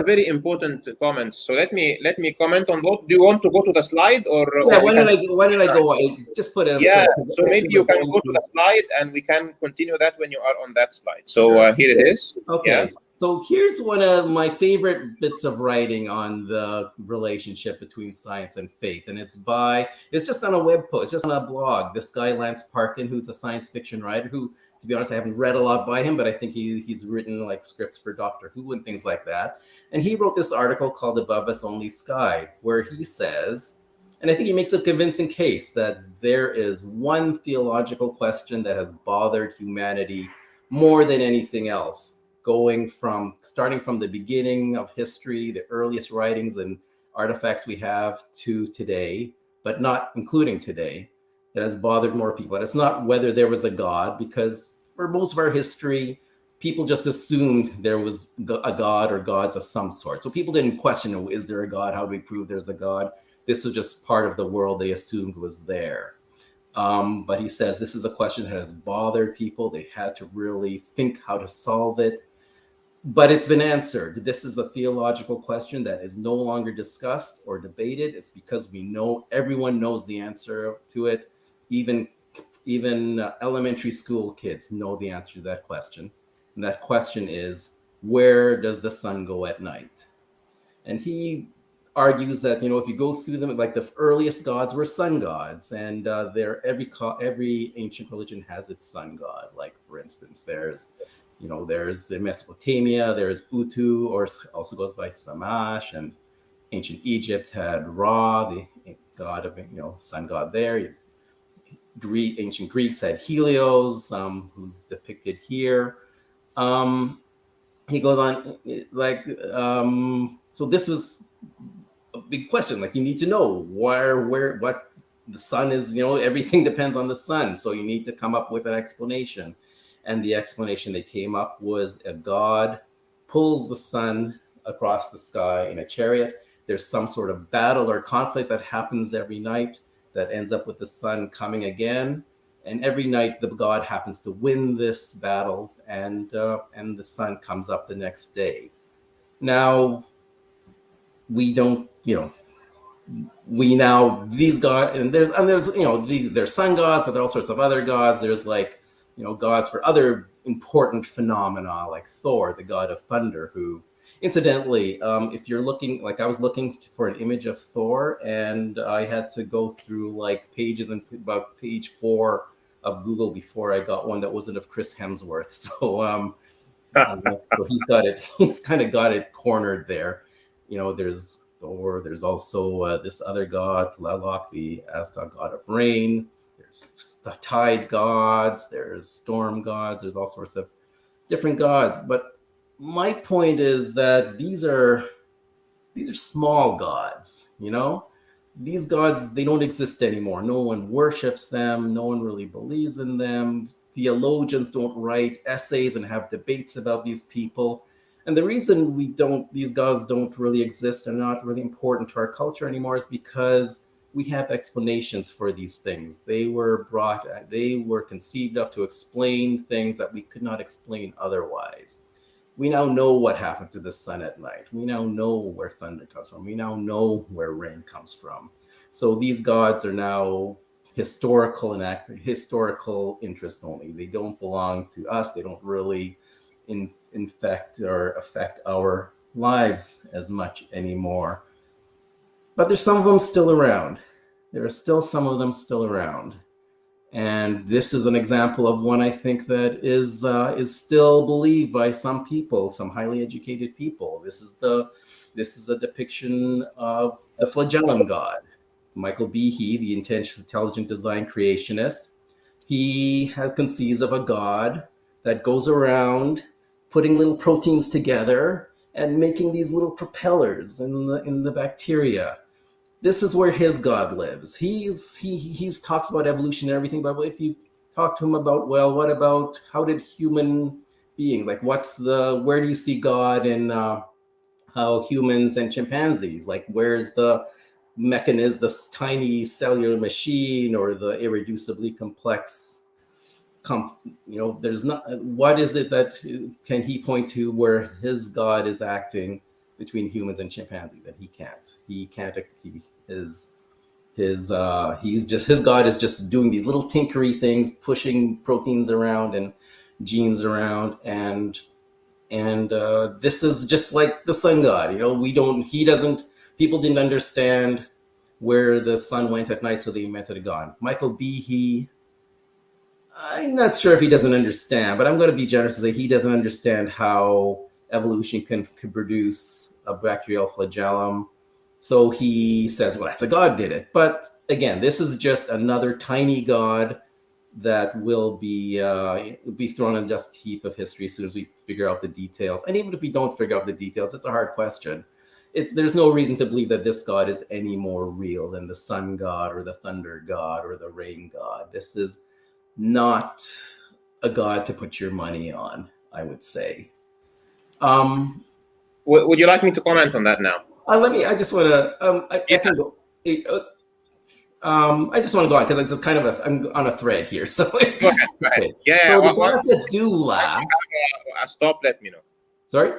very important comments. So let me comment on those. Do you want to go to the slide, or why did I go? Just put it. Yeah. So maybe you can go to the slide, and we can continue that when you are on that slide. So here it is. Okay. Yeah. So here's one of my favorite bits of writing on the relationship between science and faith. And it's just on a web post, it's just on a blog. This guy, Lance Parkin, who's a science fiction writer, who, to be honest, I haven't read a lot by him, but I think he's written like scripts for Doctor Who and things like that. And he wrote this article called Above Us Only Sky, where he says, and I think he makes a convincing case, that there is one theological question that has bothered humanity more than anything else, starting from the beginning of history, the earliest writings and artifacts we have, to today, but not including today, that has bothered more people. And it's not whether there was a God, because for most of our history, people just assumed there was a God or gods of some sort. So people didn't question, is there a God? How do we prove there's a God? This was just part of the world they assumed was there. But he says this is a question that has bothered people. They had to really think how to solve it. But it's been answered. This is a theological question that is no longer discussed or debated. It's because everyone knows the answer to it, even even elementary school kids know the answer to that question. And that question is, where does the sun go at night? And he argues that, if you go through them, like the earliest gods were sun gods, and every ancient religion has its sun god. Like, for instance, there's in Mesopotamia, there's Utu, or also goes by Samash, and ancient Egypt had Ra, the god of, sun god there. Ancient Greeks had Helios, who's depicted here. He goes on, so this was a big question. Like, you need to know what the sun is. Everything depends on the sun, so you need to come up with an explanation. And the explanation they came up was a god pulls the sun across the sky in a chariot. There's some sort of battle or conflict that happens every night that ends up with the sun coming again. And every night the god happens to win this battle, and the sun comes up the next day. Now, we don't, these gods, and there's there's sun gods, but there are all sorts of other gods. There's gods for other important phenomena, like Thor, the god of thunder, who, incidentally, if you're looking, like, I was looking for an image of Thor, and I had to go through pages, and about page 4 of Google before I got one that wasn't of Chris Hemsworth. So, so he's kind of got it cornered there. There's Thor. There's also this other god, Tlaloc, the Aztec god of rain. There's the tide gods. There's storm gods. There's all sorts of different gods. But my point is that these are small gods. These gods, they don't exist anymore. No one worships them. No one really believes in them. Theologians don't write essays and have debates about these people. And the reason these gods don't really exist and not really important to our culture anymore is because we have explanations for these things. They were conceived of to explain things that we could not explain otherwise. We now know what happens to the sun at night. We now know where thunder comes from. We now know where rain comes from. So these gods are now historical and accurate, historical interest only. They don't belong to us. They don't really infect or affect our lives as much anymore. But there's some of them still around. There are still some of them still around. And this is an example of one, I think, that is still believed by some people, some highly educated people. This is a depiction of the flagellum god. Michael Behe, the intelligent design creationist, he conceives of a god that goes around putting little proteins together and making these little propellers in the bacteria. This is where his God lives. He talks about evolution and everything, but if you talk to him about, well, what about how did human being, like, where do you see God in how humans and chimpanzees, like, where's the mechanism, this tiny cellular machine, or the irreducibly complex, there's not, what is it that can he point to where his God is acting between humans and chimpanzees? And he can't. His God is just doing these little tinkery things, pushing proteins around and genes around, and this is just like the sun god. People didn't understand where the sun went at night, so they invented a god. Michael Behe, I'm not sure if he doesn't understand, but I'm going to be generous and say he doesn't understand how evolution can produce a bacterial flagellum. So he says, well, that's a god did it. But again, this is just another tiny god that will be thrown in a dust heap of history as soon as we figure out the details. And even if we don't figure out the details, it's a hard question. There's no reason to believe that this god is any more real than the sun god or the thunder god or the rain god. This is not a god to put your money on, I would say. Would you like me to comment on that now? I just want to. I can go. I just want to go on because it's kind of I'm on a thread here. So go ahead. Okay. Yeah. So the gods that do last. Stop. Let me know. Sorry.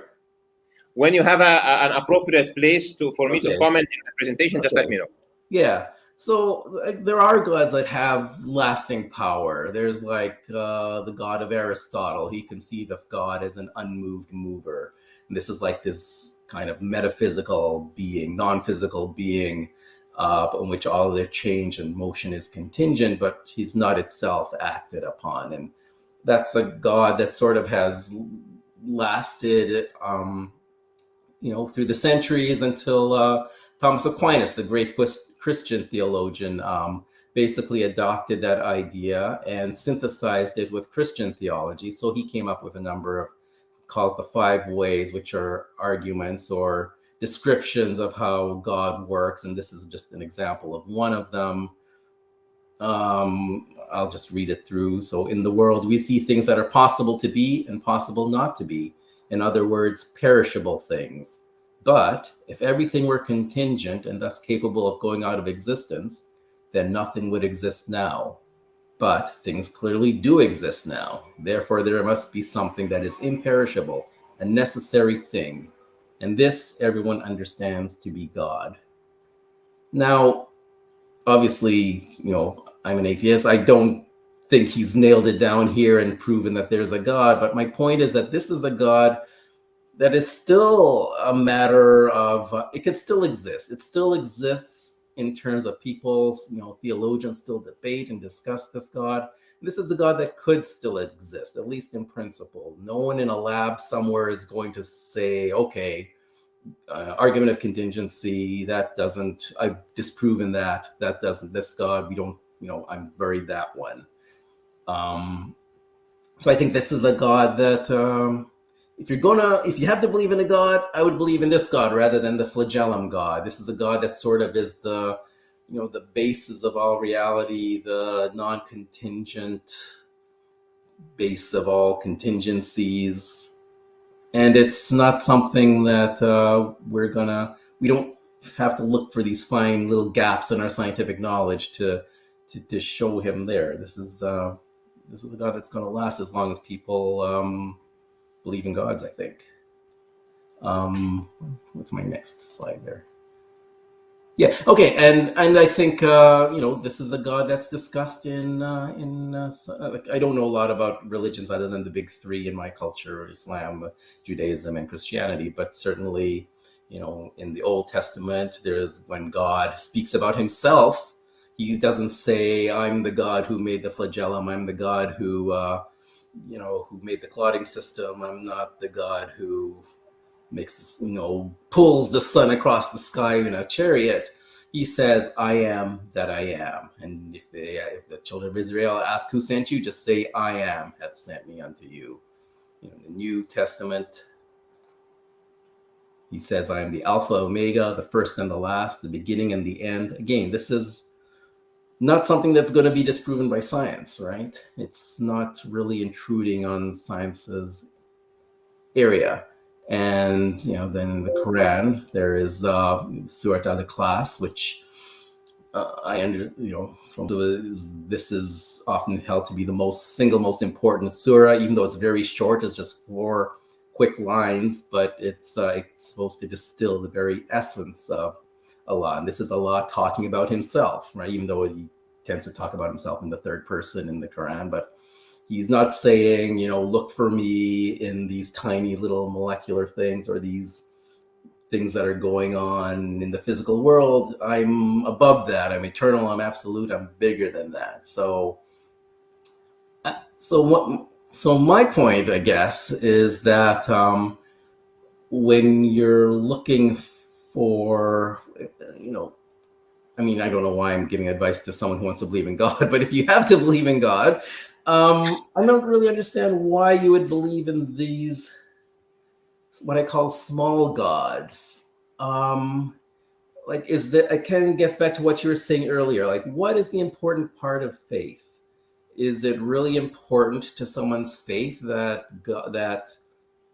When you have an appropriate place for me to comment in the presentation, just let me know. Yeah. So there are gods that have lasting power. There's like the god of Aristotle. He conceived of God as an unmoved mover. And this is like this kind of metaphysical being, non-physical being, in which all of their change and motion is contingent, but he's not itself acted upon. And that's a god that sort of has lasted, through the centuries until Thomas Aquinas, the great Christian theologian, basically adopted that idea and synthesized it with Christian theology. So he came up with a number of, calls the 5 ways, which are arguments or descriptions of how God works. And this is just an example of one of them. I'll just read it through. So in the world, we see things that are possible to be and possible not to be. In other words, perishable things. But if everything were contingent and thus capable of going out of existence, then nothing would exist now. But things clearly do exist now. Therefore, there must be something that is imperishable, a necessary thing. And this everyone understands to be God. Now, obviously, I'm an atheist. I don't think he's nailed it down here and proven that there's a God. But my point is that this is a God that is still a matter of, it can still exist. It still exists in terms of people, theologians still debate and discuss this God. This is the God that could still exist, at least in principle. No one in a lab somewhere is going to say, okay, argument of contingency, that doesn't, I've disproven that doesn't, this God, we don't, I'm buried that one. So I think this is a God that, if you have to believe in a God, I would believe in this God rather than the flagellum God. This is a God that sort of is the, the basis of all reality, the non-contingent base of all contingencies. And it's not something that we don't have to look for these fine little gaps in our scientific knowledge to show him there. This is a God that's going to last as long as people believe in gods, I think. What's my next slide there? Yeah, okay, and I think this is a God that's discussed in I don't know a lot about religions other than the big 3 in my culture: Islam, Judaism, and Christianity. But certainly, in the Old Testament, there's when God speaks about himself, he doesn't say, "I'm the God who made the flagellum. I'm the God who who made the clotting system. I'm not the God who makes this, pulls the sun across the sky in a chariot." He says, "I am that I am." And if the children of Israel ask who sent you, just say, "I am hath sent me unto you." In the New Testament, he says, "I am the Alpha, Omega, the first and the last, the beginning and the end." Again, this is not something that's going to be disproven by science, right? It's not really intruding on science's area. And then in the Quran, there is Surat al-Ikhlas, which this is often held to be the single most important surah, even though it's very short. It's just 4 quick lines, but it's supposed to distill the very essence of Allah. And this is Allah talking about himself, right? Even though he tends to talk about himself in the 3rd person in the Quran, but he's not saying, look for me in these tiny little molecular things or these things that are going on in the physical world. I'm above that. I'm eternal. I'm absolute. I'm bigger than that. So my point, I guess, is that when you're looking for, I don't know why I'm giving advice to someone who wants to believe in God, but if you have to believe in God, I don't really understand why you would believe in these, what I call small gods. It kind of gets back to what you were saying earlier. Like, what is the important part of faith? Is it really important to someone's faith that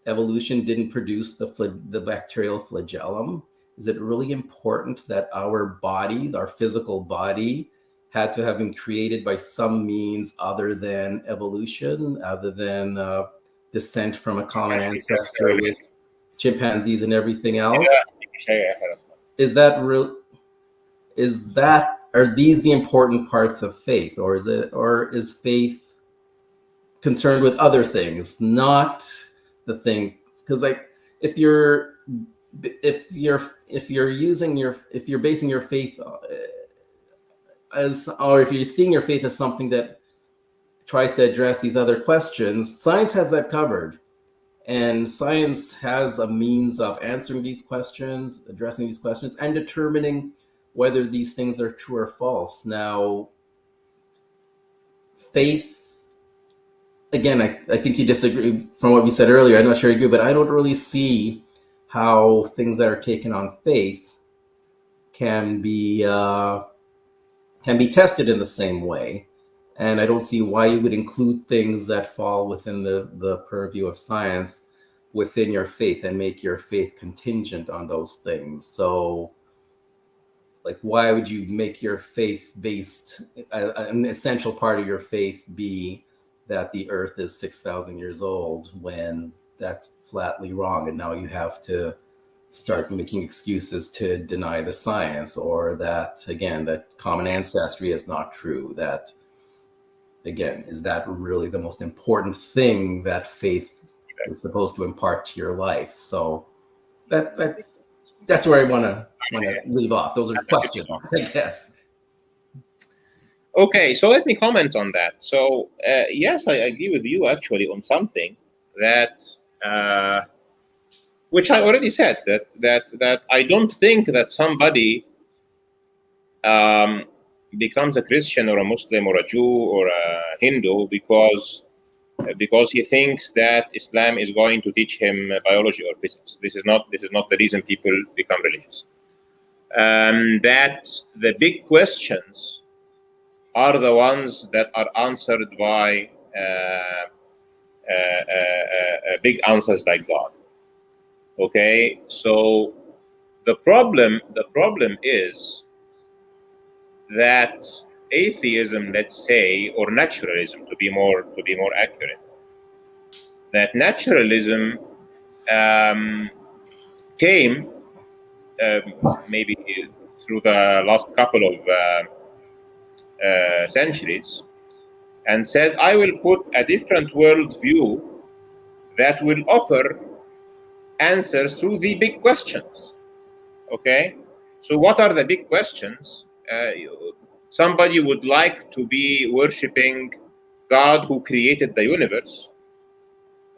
evolution didn't produce the bacterial flagellum? Is it really important that our bodies, our physical body, had to have been created by some means other than evolution, other than descent from a common ancestor with chimpanzees and everything else? Is that are these the important parts of faith, or is faith concerned with other things, not the thing? Because like if you're basing your faith as, or if you're seeing your faith as something that tries to address these other questions, science has that covered. And science has a means of answering these questions, addressing these questions, and determining whether these things are true or false. Now, faith, again, I think you disagree from what we said earlier. I'm not sure you agree, but I don't really see how things that are taken on faith can be tested in the same way. And I don't see why you would include things that fall within the purview of science within your faith and make your faith contingent on those things. So, like, why would you make your faith based, an essential part of your faith be that the earth is 6,000 years old, when that's flatly wrong? And now you have to start making excuses to deny the science, or that, again, that common ancestry is not true. That, again, is that really the most important thing that faith is supposed to impart to your life? So that's where I want to leave off. Those are questions, I guess. Okay, so let me comment on that. So yes, I agree with you actually on something that which I already said, that I don't think that somebody becomes a Christian or a Muslim or a Jew or a Hindu because he thinks that Islam is going to teach him biology or physics. This is not the reason people become religious. That the big questions are the ones that are answered by big answers like God. Okay, so the problem is that atheism, let's say, or naturalism, to be more accurate, that naturalism came maybe through the last couple of centuries and said, I will put a different worldview that will offer answers to the big questions. Okay, so what are the big questions? Somebody would like to be worshiping God who created the universe,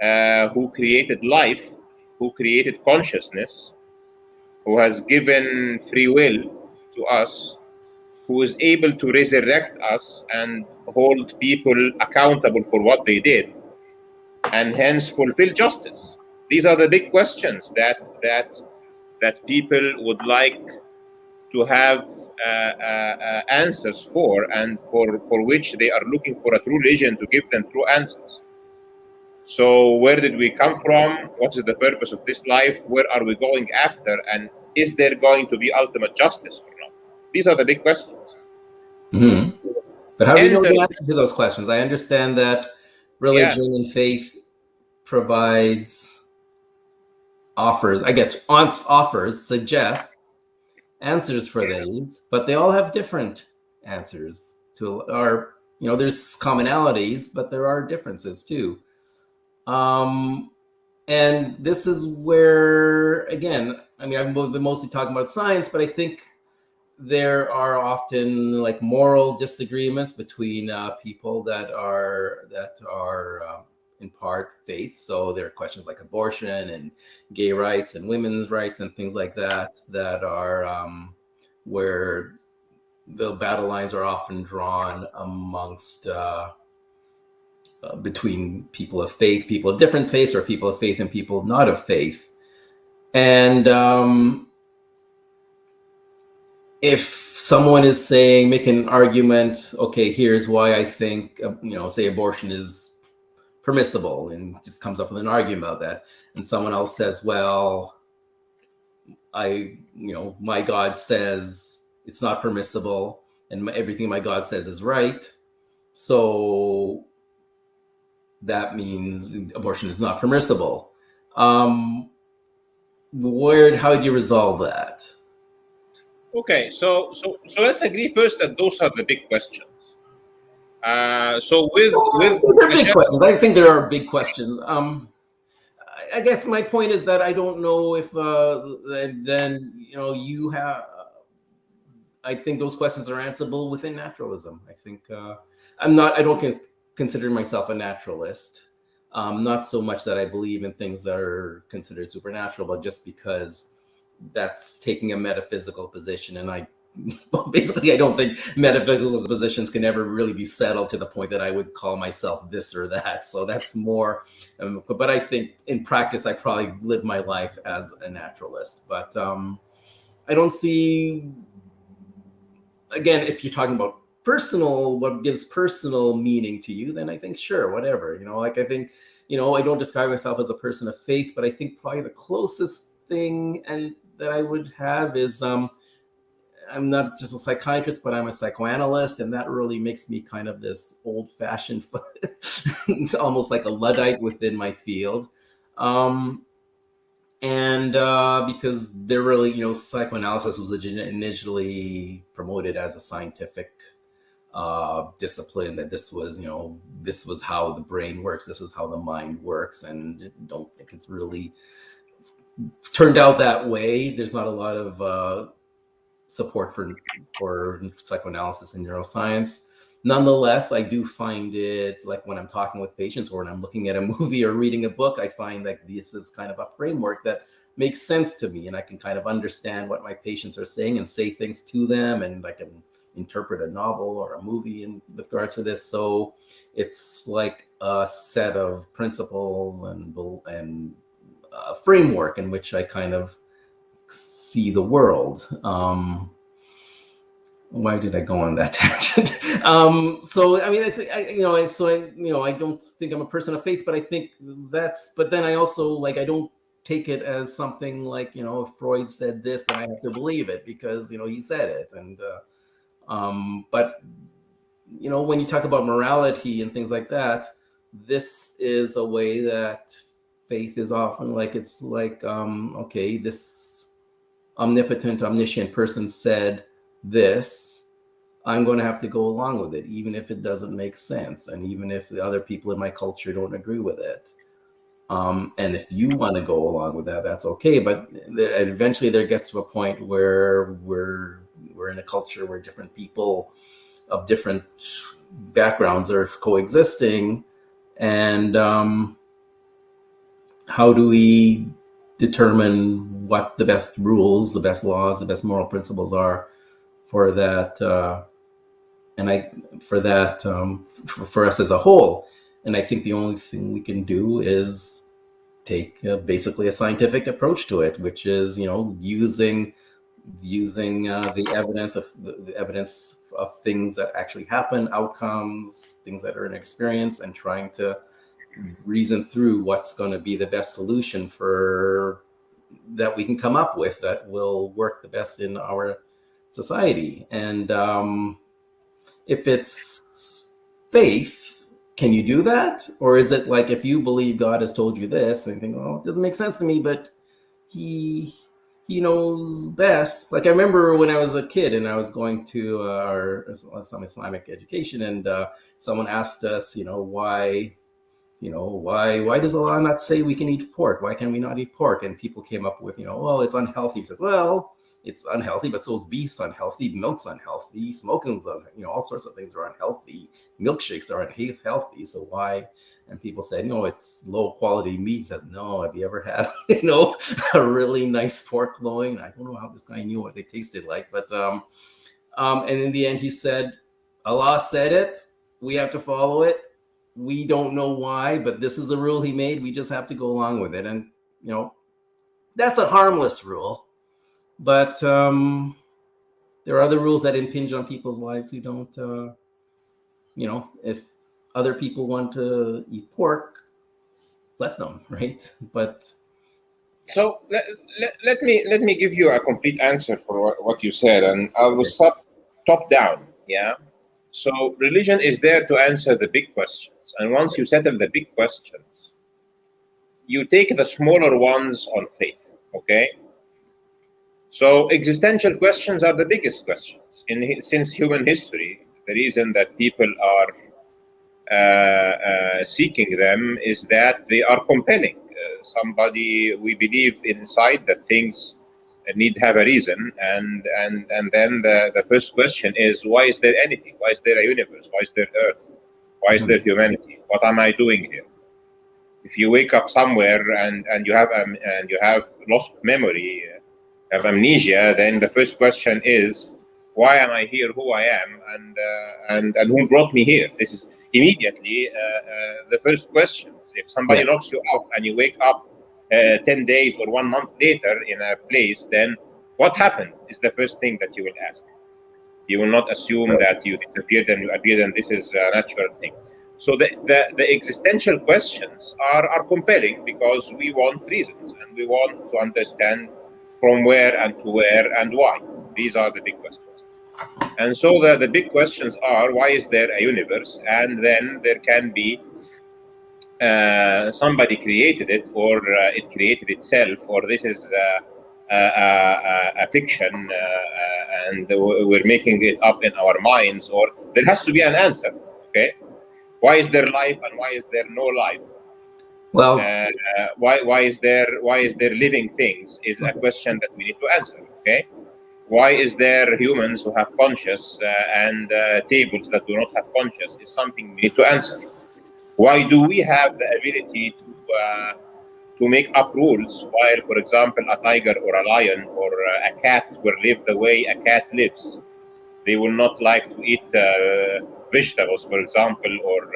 who created life, who created consciousness, who has given free will to us, who is able to resurrect us and hold people accountable for what they did, and hence fulfill justice. These are the big questions that people would like to have answers for, and for which they are looking for a true religion to give them true answers. So where did we come from? What is the purpose of this life? Where are we going after? And is there going to be ultimate justice or not? These are the big questions. Mm-hmm. But how do you know the answer to those questions? I understand that religion and faith suggests answers for these, but they all have different answers there's commonalities, but there are differences too. And this is where, again, I mean, I've been mostly talking about science, but I think there are often like moral disagreements between people that are in part faith. So there are questions like abortion and gay rights and women's rights and things like that are where the battle lines are often drawn amongst between people of faith, people of different faiths, or people of faith and people not of faith. And if someone is making an argument, okay, here's why I think, say abortion is permissible, and just comes up with an argument about that, and someone else says, well, my God says it's not permissible, and everything my God says is right, so that means abortion is not permissible. How do you resolve that? Okay, so let's agree first that those are the big questions. So with They're big questions. I think there are big questions. I guess my point is that I don't know if then you have. I think those questions are answerable within naturalism. I think I'm not. I don't consider myself a naturalist. Not so much that I believe in things that are considered supernatural, but just because that's taking a metaphysical position, and I basically I don't think metaphysical positions can ever really be settled to the point that I would call myself this or that. So that's more. But I think in practice, I probably live my life as a naturalist. But I don't see. Again, if you're talking about personal, what gives personal meaning to you, then I think sure, whatever. Like I think, I don't describe myself as a person of faith, but I think probably the closest thing and that I would have is I'm not just a psychiatrist, but I'm a psychoanalyst, and that really makes me kind of this old-fashioned, almost like a Luddite within my field. And because they're really, psychoanalysis was initially promoted as a scientific discipline, that this was how the brain works, this was how the mind works, and I don't think it's really turned out that way. There's not a lot of support for psychoanalysis and neuroscience. Nonetheless, I do find it, like when I'm talking with patients or when I'm looking at a movie or reading a book, I find that this is kind of a framework that makes sense to me, and I can kind of understand what my patients are saying and say things to them, and I can interpret a novel or a movie in with regards to this. So it's like a set of principles and a framework in which I kind of see the world. Why did I go on that tangent? So I mean, I don't think I'm a person of faith, but I think but then I also I don't take it as something like, if Freud said this, then I have to believe it because, he said it. And, but, when you talk about morality and things like that, this is a way that faith is often okay, this omnipotent, omniscient person said this, I'm going to have to go along with it, even if it doesn't make sense, and even if the other people in my culture don't agree with it. And if you want to go along with that, that's okay. But eventually, there gets to a point where we're in a culture where different people of different backgrounds are coexisting, and how do we determine what the best rules, the best laws, the best moral principles are for that, for us as a whole? And I think the only thing we can do is take basically a scientific approach to it, which is using the evidence of things that actually happen, outcomes, things that are in experience, and trying to reason through what's going to be the best solution that we can come up with that will work the best in our society. And if it's faith, can you do that? Or is it like, if you believe God has told you this and you think, it doesn't make sense to me, but he knows best. Like I remember when I was a kid and I was going to some Islamic education, and someone asked us, why does Allah not say we can eat pork? Why can we not eat pork? And people came up with, well, it's unhealthy. He says, well, it's unhealthy, but so is beef's unhealthy, milk's unhealthy, smoking's unhealthy, all sorts of things are unhealthy. Milkshakes are unhealthy. So why? And people say, no, it's low quality meat. He says, no, have you ever had, a really nice pork loin? I don't know how this guy knew what they tasted like, but and in the end he said, Allah said it, we have to follow it. We don't know why, but this is a rule he made. We just have to go along with it. And, that's a harmless rule. But there are other rules that impinge on people's lives who don't, if other people want to eat pork, let them, right? But So let me give you a complete answer for what you said, and I will start top down. Yeah. So religion is there to answer the big questions, and once you settle the big questions, you take the smaller ones on faith. Okay. So existential questions are the biggest questions since human history. The reason that people are seeking them is that they are compelling. We believe inside that things need have a reason, and then the first question is, why is there anything? Why is there a universe? Why is there Earth? Why is there humanity? What am I doing here? If you wake up somewhere and you have loss of memory, have amnesia, then the first question is, why am I here? Who I am, and who brought me here? This is immediately the first question. If somebody knocks you out and you wake up 10 days or 1 month later in a place, then what happened is the first thing that you will ask. You will not assume that you disappeared and you appeared and this is a natural thing. So the existential questions are compelling because we want reasons and we want to understand from where and to where and why. These are the big questions. And so the big questions are, why is there a universe? And then there can be somebody created it, or it created itself, or this is a fiction and we're making it up in our minds, or there has to be an answer. Okay, why is there life and why is there no life? Well, why is there living things is a question that we need to answer. Okay, why is there humans who have conscious and tables that do not have conscious is something we need to answer. Why do we have the ability to make up rules while, for example, a tiger or a lion or a cat will live the way a cat lives? They will not like to eat vegetables, for example, or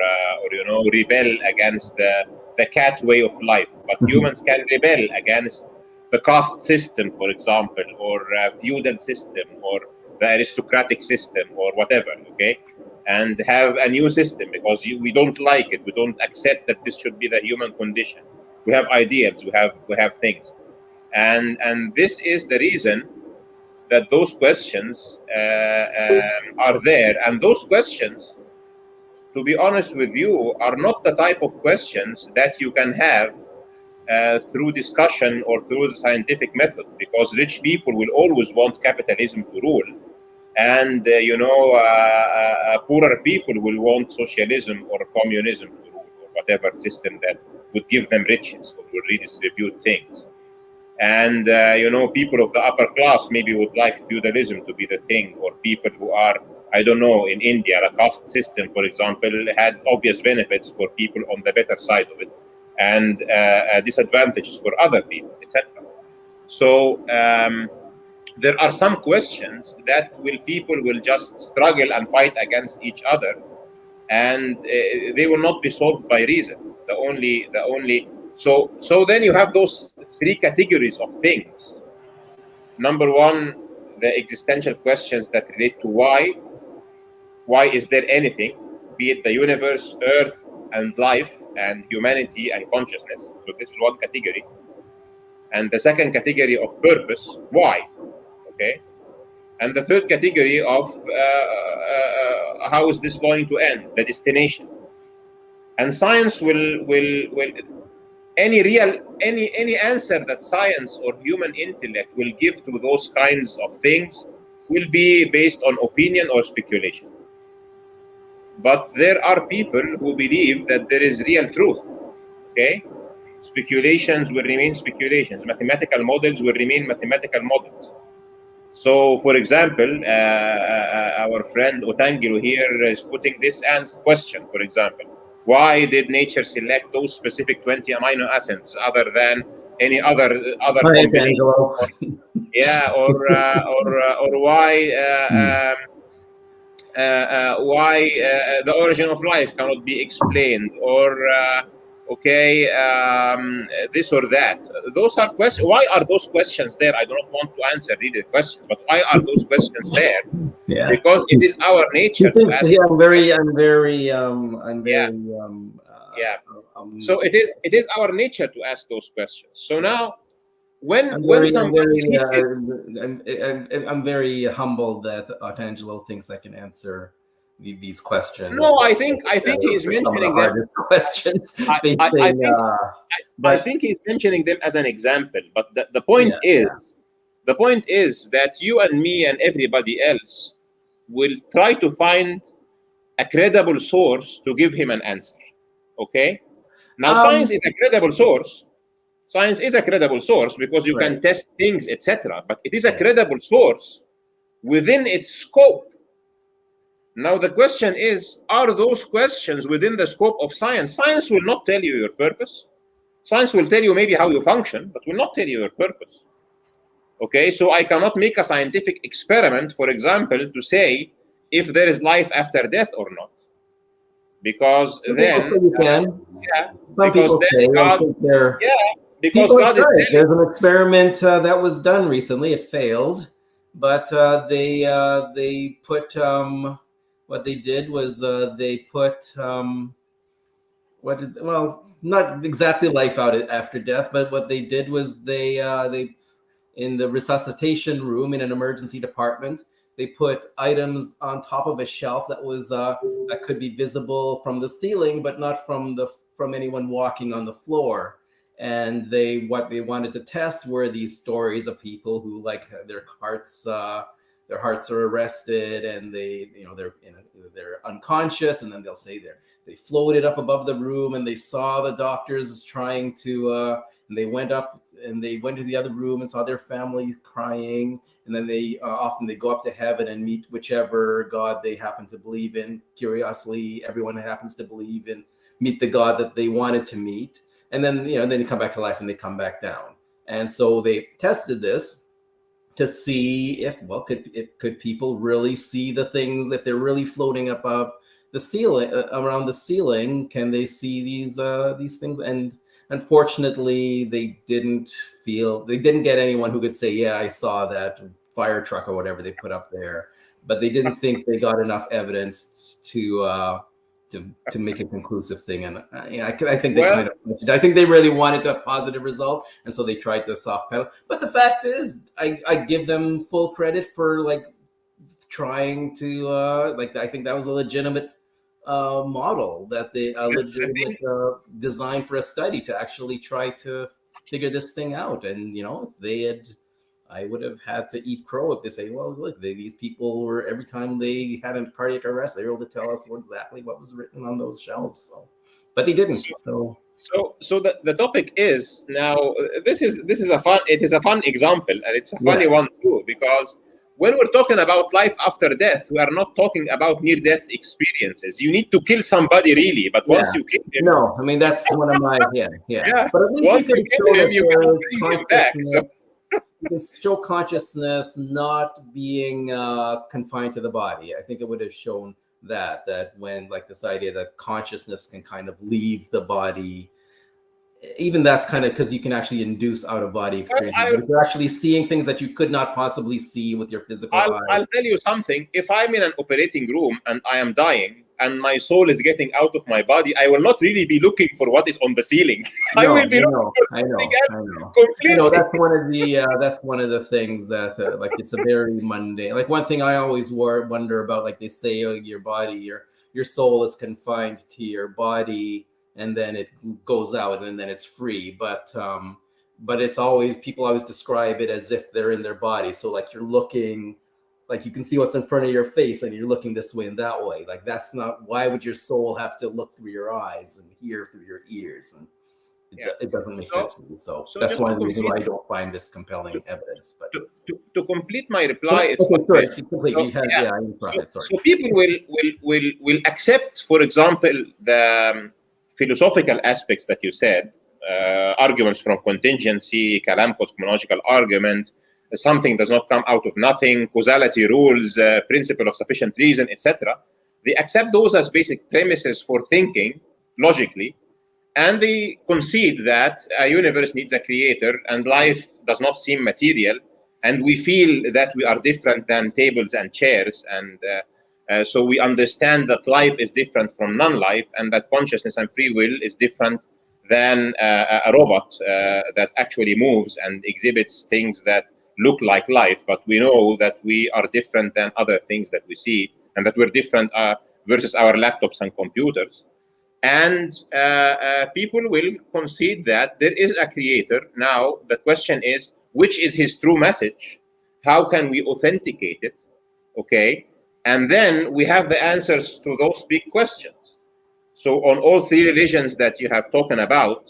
rebel against the cat way of life. But humans can rebel against the caste system, for example, or feudal system, or the aristocratic system, or whatever. Okay, and have a new system because we don't like it. We don't accept that this should be the human condition. We have ideals. We have things, and this is the reason that those questions are there. And those questions, to be honest with you, are not the type of questions that you can have through discussion or through the scientific method, because rich people will always want capitalism to rule, and poorer people will want socialism or communism to rule, or whatever system that would give them riches or will redistribute things. And people of the upper class maybe would like feudalism to be the thing, or people who are, I don't know, in India, the caste system, for example, had obvious benefits for people on the better side of it, and disadvantages for other people, etc. So there are some questions that people will just struggle and fight against each other, and they will not be solved by reason. So then you have those three categories of things. Number one, the existential questions that relate to why. Why is there anything, be it the universe, Earth, and life, and humanity, and consciousness? So this is one category. And the second category of purpose, why? Okay. And the third category of how is this going to end, the destination. And science will any answer that science or human intellect will give to those kinds of things will be based on opinion or speculation. But there are people who believe that there is real truth. Okay, speculations will remain speculations. Mathematical models will remain mathematical models. So, for example, our friend Otangelo here is putting this question, for example. Why did nature select those specific 20 amino acids other than any other combination? Or why the origin of life cannot be explained, or this or that. Those are questions. Why are those questions there? I do not want to answer really the questions, but why are those questions there? Yeah. Because it is our nature to ask. Yeah, I'm very. So it is our nature to ask those questions. So now, I'm very humbled that Otangelo thinks I can answer these questions. No, I think he's mentioning them. Questions. I think he's mentioning them as an example. But the point is The point is that you and me and everybody else will try to find a credible source to give him an answer. Okay? Now, science is a credible source. Science is a credible source because you can test things, etc. But it is a credible source within its scope. Now, the question is, are those questions within the scope of science? Science will not tell you your purpose. Science will tell you maybe how you function, but will not tell you your purpose. Okay, so I cannot make a scientific experiment, for example, to say if there is life after death or not. Because then, you can. Some because people then say, God, because God is telling. There's an experiment that was done recently. It failed, but they put what they did was they put not exactly life out after death, but what they did was they in the resuscitation room in an emergency department, they put items on top of a shelf that was that could be visible from the ceiling, but not from anyone walking on the floor. And what they wanted to test were these stories of people who, like, their hearts are arrested, and they're unconscious, and then they'll say they floated up above the room, and they saw the doctors trying to and they went up and they went to the other room and saw their families crying, and then they often they go up to heaven and meet whichever God they happen to believe in. Curiously, everyone happens to believe in, meet the God that they wanted to meet, and then then they come back to life and they come back down. And so they tested this to see if could people really see the things, if they're really floating above the ceiling, around the ceiling, can they see these things? And unfortunately, they didn't get anyone who could say, yeah, I saw that fire truck or whatever they put up there, but they didn't think they got enough evidence to make a conclusive thing. And I think they I think they really wanted a positive result, and so they tried to soft pedal. But the fact is, I give them full credit for trying to I think that was a legitimate model, that they legitimate design for a study to actually try to figure this thing out. And if they had, I would have had to eat crow if they say, well, look, these people were, every time they had a cardiac arrest, they were able to tell us exactly what was written on those shelves. So, but they didn't. So the topic is now, this is a fun example, and it's a funny one too, because when we're talking about life after death, we are not talking about near-death experiences. You need to kill somebody, really, but once you kill him... No, I mean, that's one of my... Yeah. But at least once you kill him, you can bring him back. So. You can show consciousness not being confined to the body. I think it would have shown that when, this idea that consciousness can kind of leave the body, even that's kind of because you can actually induce out-of-body experiences. But you're actually seeing things that you could not possibly see with your physical eyes. I'll tell you something. If I'm in an operating room and I am dying and my soul is getting out of my body, I will not really be looking for what is on the ceiling. I will be looking for something else completely. That's one of the things that it's a very mundane. One thing I always wonder about, they say your body, your soul is confined to your body, and then it goes out and then it's free. But it's always, people always describe it as if they're in their body. So you're looking, you can see what's in front of your face and you're looking this way and that way. That's not, why would your soul have to look through your eyes and hear through your ears? And it doesn't make sense to me. So that's one of the reasons why I don't find this compelling evidence. But to complete my reply, so people will accept, for example, the philosophical aspects that you said, arguments from contingency, Kalam cosmological argument, something does not come out of nothing, causality rules, principle of sufficient reason, etc. They accept those as basic premises for thinking logically, and they concede that a universe needs a creator and life does not seem material, and we feel that we are different than tables and chairs, and so we understand that life is different from non-life, and that consciousness and free will is different than a robot that actually moves and exhibits things that look like life. But we know that we are different than other things that we see, and that we're different versus our laptops and computers. And people will concede that there is a creator. Now, the question is, which is his true message, how can we authenticate it, okay? And then we have the answers to those big questions. So on all three religions that you have spoken about,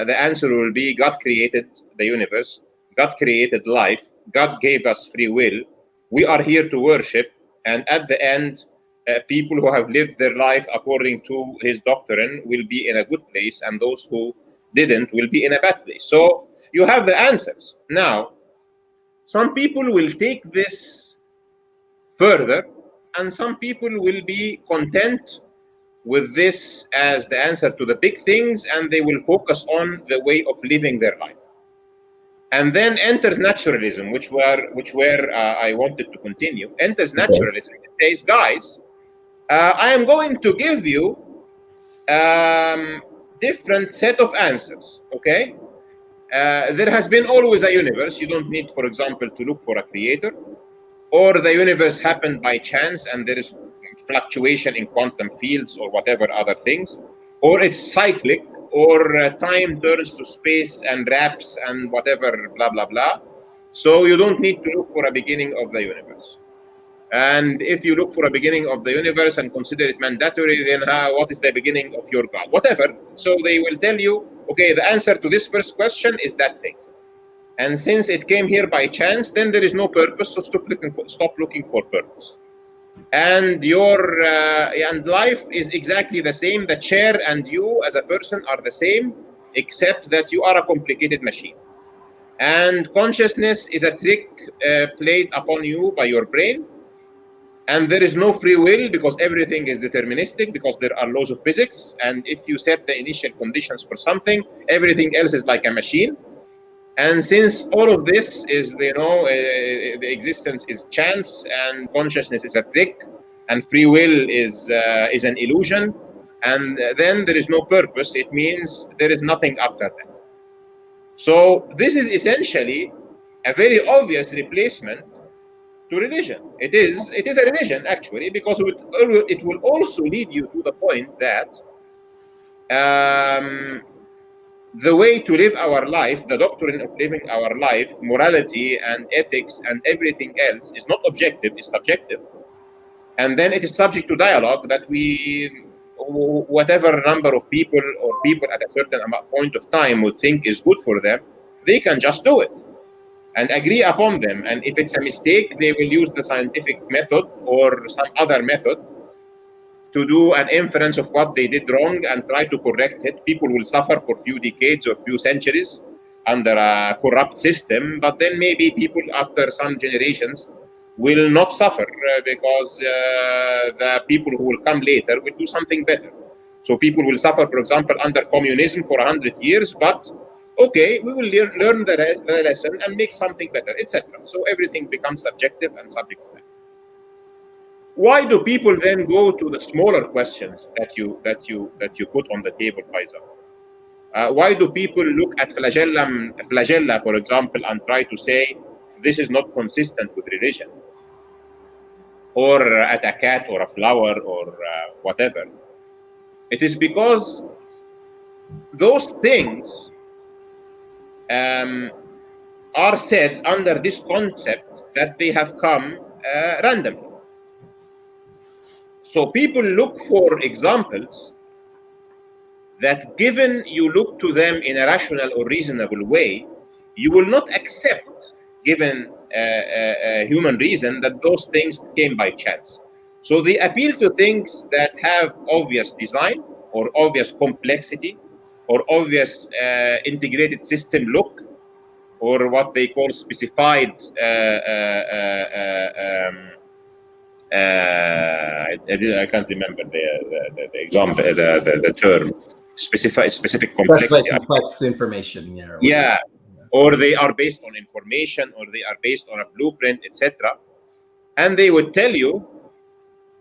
the answer will be God created the universe, God created life, God gave us free will, we are here to worship, and at the end, people who have lived their life according to his doctrine will be in a good place, and those who didn't will be in a bad place. So you have the answers. Now, some people will take this further, and some people will be content with this as the answer to the big things, and they will focus on the way of living their life. And then enters naturalism, which where I wanted to continue. Enters naturalism. It says, guys, I am going to give you different set of answers, okay? There has been always a universe. You don't need, for example, to look for a creator, or the universe happened by chance and there is fluctuation in quantum fields or whatever other things, or it's cyclic, or time turns to space and wraps and whatever, blah, blah, blah. So you don't need to look for a beginning of the universe. And if you look for a beginning of the universe and consider it mandatory, then what is the beginning of your God? Whatever. So they will tell you, okay, the answer to this first question is that thing. And since it came here by chance, then there is no purpose, so stop looking for purpose. And your and life is exactly the same. The chair and you as a person are the same, except that you are a complicated machine. And consciousness is a trick played upon you by your brain. And there is no free will because everything is deterministic, because there are laws of physics. And if you set the initial conditions for something, everything else is like a machine. And since all of this is, the existence is chance, and consciousness is a trick, and free will is an illusion, and then there is no purpose, it means there is nothing after that. So this is essentially a very obvious replacement to religion. It is a religion, actually, because it will also lead you to the point that the way to live our life, the doctrine of living our life, morality and ethics and everything else is not objective, it's subjective. And then it is subject to dialogue that whatever number of people or people at a certain point of time would think is good for them, they can just do it and agree upon them. And if it's a mistake, they will use the scientific method or some other method to do an inference of what they did wrong and try to correct it. People will suffer for a few decades or few centuries under a corrupt system, but then maybe people after some generations will not suffer because the people who will come later will do something better. So people will suffer, for example, under communism for 100 years, but okay, we will learn the lesson and make something better, etc. So everything becomes subjective and subject to that. Why do people then go to the smaller questions that you put on the table, Faizal? Why do people look at flagella, for example, and try to say this is not consistent with religion, or at a cat or a flower or whatever? It is because those things are said under this concept that they have come randomly. So people look for examples that, given you look to them in a rational or reasonable way, you will not accept, given human reason, that those things came by chance. So they appeal to things that have obvious design or obvious complexity or obvious integrated system look, or what they call specified I can't remember the example, the term, specific complexity. That's like complex information, yeah. Or they are based on information, or they are based on a blueprint, etc. And they would tell you,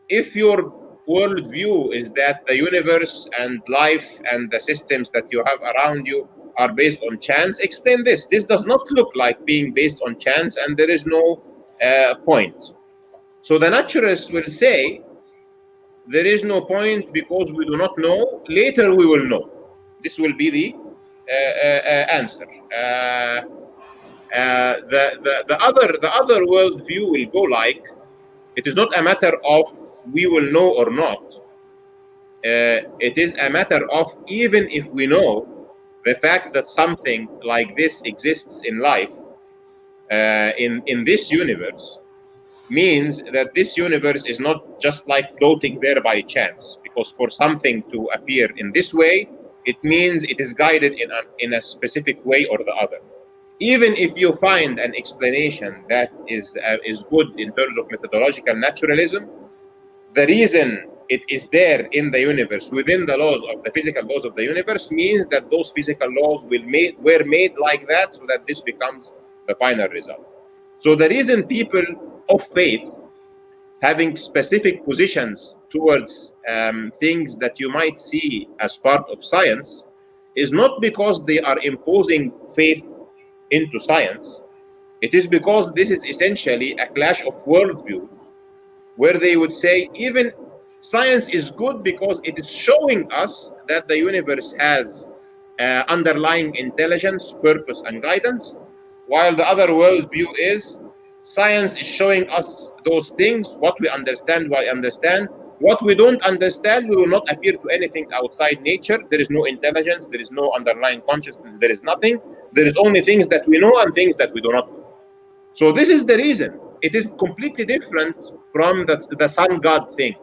if your worldview is that the universe and life and the systems that you have around you are based on chance, explain this. This does not look like being based on chance, and there is no point. So the naturalists will say, there is no point because we do not know. Later we will know. This will be the answer. The other worldview will go like, it is not a matter of we will know or not. It is a matter of, even if we know, the fact that something like this exists in life, in this universe, means that this universe is not just like floating there by chance. Because for something to appear in this way, it means it is guided in a specific way or the other. Even if you find an explanation that is good in terms of methodological naturalism, the reason it is there in the universe, within the laws of the physical laws of the universe, means that those physical laws were made like that, so that this becomes the final result. So the reason people of faith having specific positions towards things that you might see as part of science is not because they are imposing faith into science. It is because this is essentially a clash of worldview, where they would say even science is good because it is showing us that the universe has underlying intelligence, purpose, and guidance, while the other worldview is science is showing us those things. What we understand, we understand. What we don't understand, we will not appear to anything outside nature. There is no intelligence, there is no underlying consciousness, there is nothing. There is only things that we know and things that we do not know. So this is the reason. It is completely different from the sun god thing.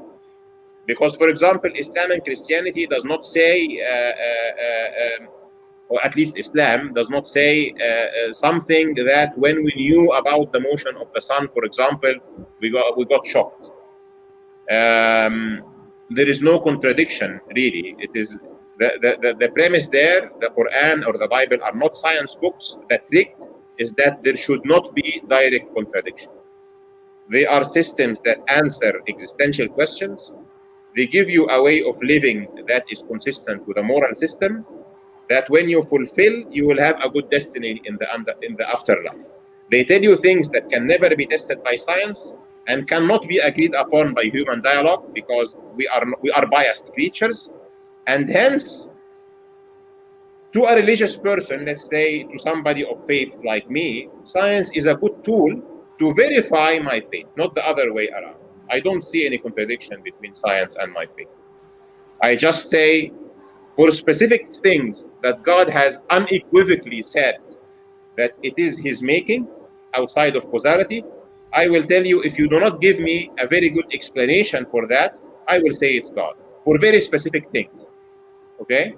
Because, for example, Islam and Christianity does not say, or at least Islam does not say something that when we knew about the motion of the sun, for example, we got shocked. There is no contradiction, really. It is the premise there. The Quran or the Bible are not science books. The trick is that there should not be direct contradiction. They are systems that answer existential questions. They give you a way of living that is consistent with a moral system, that when you fulfill, you will have a good destiny in the afterlife. They tell you things that can never be tested by science and cannot be agreed upon by human dialogue, because we are biased creatures. And hence, to a religious person, let's say to somebody of faith like me, science is a good tool to verify my faith, not the other way around. I don't see any contradiction between science and my faith. I just say, for specific things that God has unequivocally said that it is his making outside of causality, I will tell you, if you do not give me a very good explanation for that, I will say it's God for very specific things. Okay?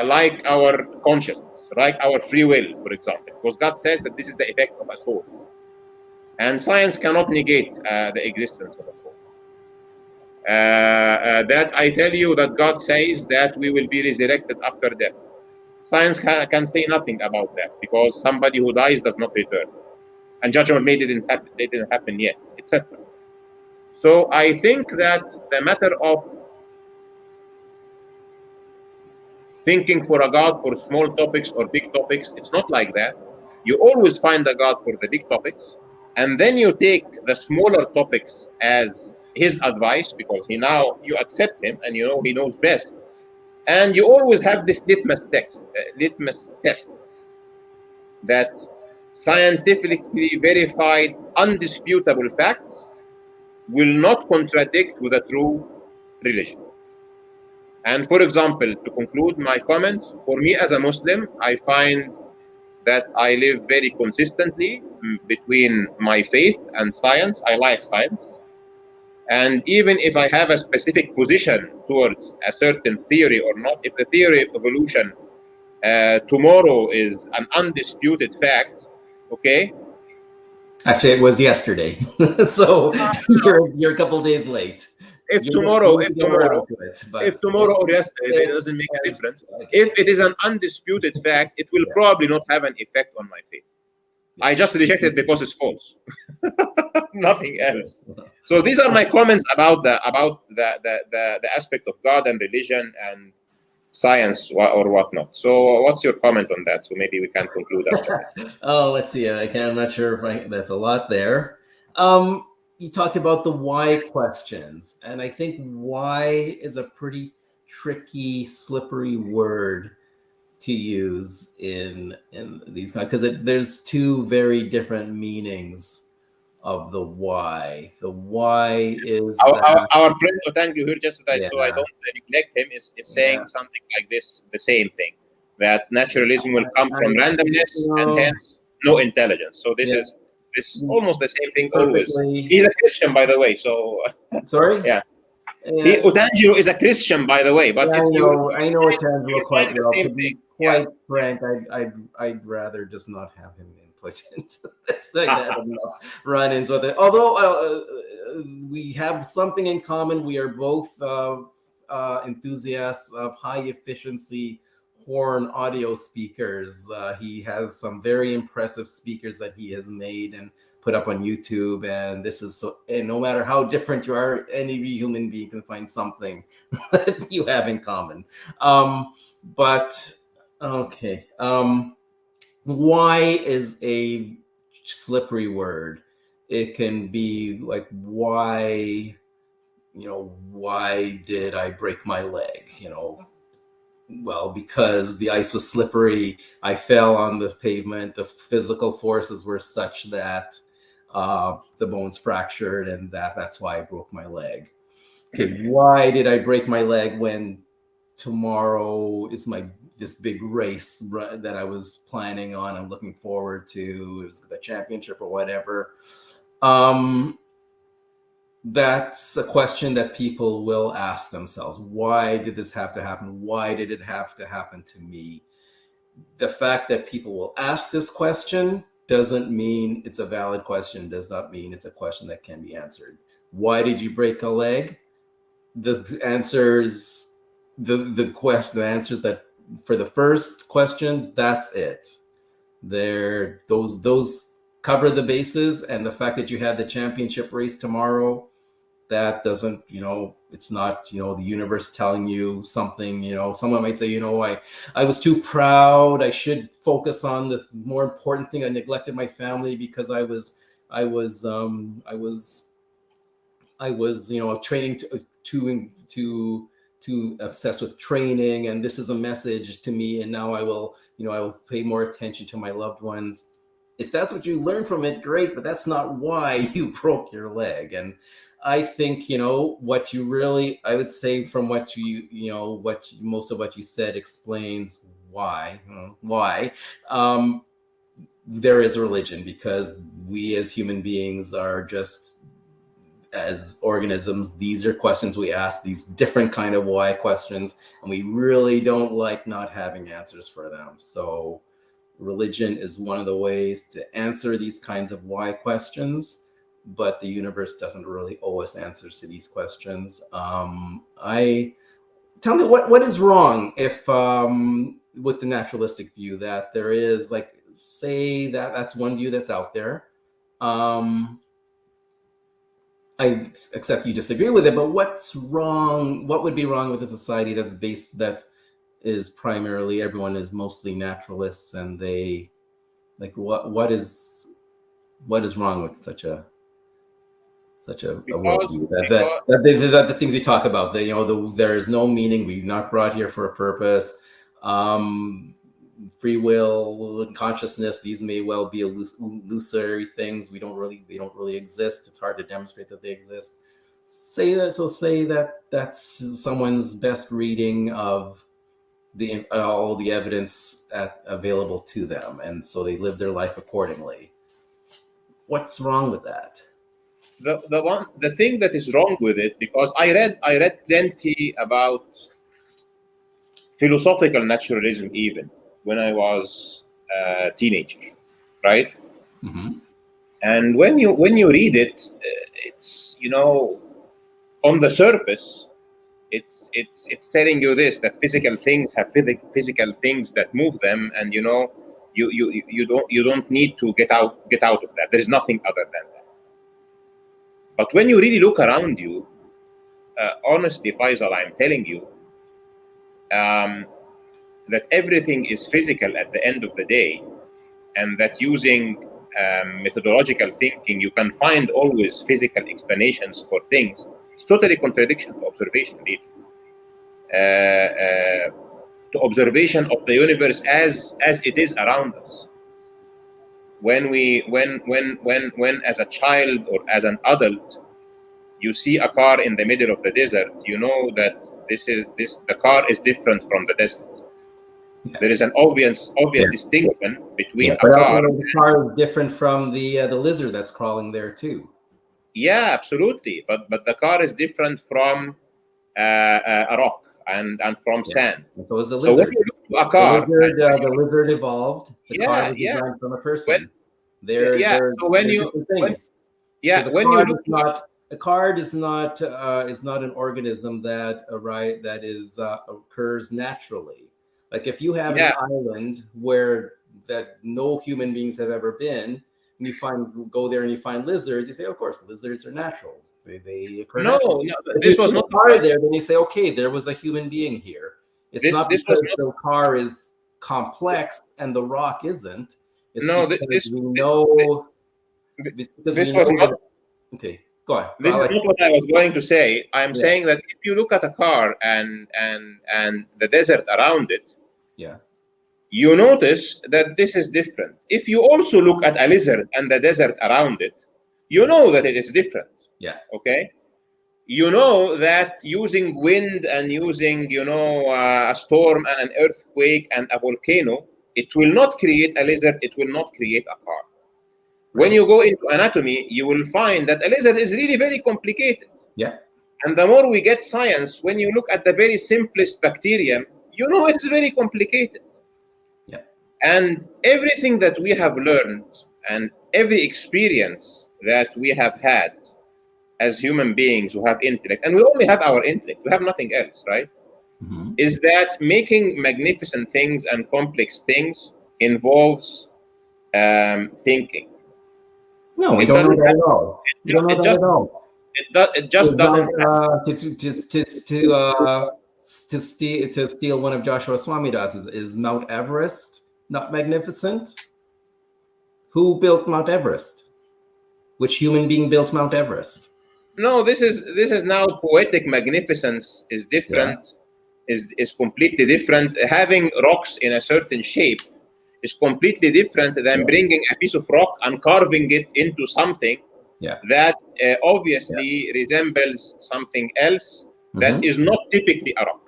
Like our consciousness, like our free will, for example, because God says that this is the effect of a soul. And science cannot negate the existence of a soul. That I tell you that God says that we will be resurrected after death. Science can say nothing about that, because somebody who dies does not return. And judgment didn't happen yet, etc. So I think that the matter of thinking for a God for small topics or big topics, it's not like that. You always find a God for the big topics, and then you take the smaller topics as his advice, because you accept him and you know he knows best. And you always have this litmus test that scientifically verified, undisputable facts will not contradict with a true religion. And for example, to conclude my comments, for me as a Muslim, I find that I live very consistently between my faith and science. I like science. And even if I have a specific position towards a certain theory or not, if the theory of evolution tomorrow is an undisputed fact, okay? Actually, it was yesterday, so you're a couple days late. If tomorrow or yesterday, it doesn't make a difference. If it is an undisputed fact, it will probably not have an effect on my faith. I just reject it because it's false. Nothing else. So these are my comments about the aspect of God and religion and science or whatnot. So what's your comment on that? So maybe we can conclude after this. Oh, let's see. I'm not sure if that's a lot there. You talked about the why questions, and I think why is a pretty tricky, slippery word to use in these kind, because there's two very different meanings of the why. The why is our friend Otanju here, just that so I yeah, don't neglect him, is yeah. saying something like this, the same thing, that naturalism will come from randomness and hence no intelligence. So this is almost the same thing always. He's a Christian, by the way. So sorry. yeah. Otanjiro is a Christian, by the way, but yeah, I know Otanjiro quite well. To be quite frank, I'd rather just not have him input into this thing. Run-ins with it. Although we have something in common, we are both enthusiasts of high efficiency horn audio speakers. He has some very impressive speakers that he has made and put up on YouTube, and this is so, and no matter how different you are, any human being can find something that you have in common. But okay, why is a slippery word. It can be like, why, why did I break my leg? Well, because the ice was slippery, I fell on the pavement. The physical forces were such that the bones fractured, and that's why I broke my leg. Okay, why did I break my leg when tomorrow is this big race that I was planning on? I'm looking forward to. It was the championship or whatever. That's a question that people will ask themselves. Why did this have to happen? Why did it have to happen to me? The fact that people will ask this question doesn't mean it's a valid question, does not mean it's a question that can be answered. Why did you break a leg? The answers, the answers that for the first question, that's it. Those cover the bases, and the fact that you had the championship race tomorrow, that doesn't, it's not, the universe telling you something. Someone might say, I was too proud. I should focus on the more important thing. I neglected my family because I was training to obsessed with training, and this is a message to me, and now I will pay more attention to my loved ones. If that's what you learn from it, great, but that's not why you broke your leg. And I think, what you really, I would say from what most of what you said explains why there is religion, because we as human beings are just, as organisms, these are questions we ask, these different kind of why questions, and we really don't like not having answers for them. So religion is one of the ways to answer these kinds of why questions, but the universe doesn't really owe us answers to these questions. Tell me what is wrong if with the naturalistic view, that there is, like, say that's one view that's out there. I accept you disagree with it, but what's wrong? What would be wrong with a society that is primarily, everyone is mostly naturalists, and they, like, what is wrong with such a worldview? That the things you talk about, there is no meaning. We're not brought here for a purpose. Free will and consciousness, these may well be illusory things. They don't really exist. It's hard to demonstrate that they exist. Say that that's someone's best reading of all the evidence available to them, and so they live their life accordingly. What's wrong with that? The thing that is wrong with it, because I read plenty about philosophical naturalism even when I was a teenager, right? Mm-hmm. And when you read it, it's on the surface, it's telling you this, that physical things have physical things that move them, and you don't need to get out of that. There is nothing other than that. But when you really look around you, honestly, Faizal, I'm telling you, that everything is physical at the end of the day, and that using methodological thinking, you can find always physical explanations for things. It's totally contradiction to observation, really. To observation of the universe as it is around us. When as a child or as an adult, you see a car in the middle of the desert, you know that the car is different from the desert. Yeah. There is an obvious distinction between a but car. The car is different from the lizard that's crawling there too. Yeah, absolutely. But the car is different from a rock and from sand. And so is the So lizard. when you look to a car, the lizard evolved. The car was yeah. designed from a person. So when you things. when you look a card is not an organism that occurs naturally. Like if you have an island where that no human beings have ever been, and you go there and you find lizards, you say, of course, lizards are natural. They occur naturally. No, this was not a car there. Then you say, okay, there was a human being here. It's not because the car is complex and the rock isn't. It's because we know. Okay, go on. This is not what I was going to say. I'm saying that if you look at a car and the desert around it, you notice that this is different. If you also look at a lizard and the desert around it, you know that it is different. Yeah. Okay. You know that using wind and using a storm and an earthquake and a volcano, it will not create a lizard. It will not create a car. When you go into anatomy, you will find that a lizard is really very complicated. Yeah. And the more we get science, when you look at the very simplest bacterium, you know it's very complicated. Yeah. And everything that we have learned and every experience that we have had as human beings who have intellect, and we only have our intellect, we have nothing else, right? Mm-hmm. Is that making magnificent things and complex things involves thinking. No, we don't know that at all. We don't know that at all. It just doesn't. To steal one of Joshua Swamidas's, is Mount Everest not magnificent? Who built Mount Everest? Which human being built Mount Everest? No, this is now poetic magnificence is different. Is completely different. Having rocks in a certain shape is completely different than bringing a piece of rock and carving it into something that obviously resembles something else that is not typically a rock.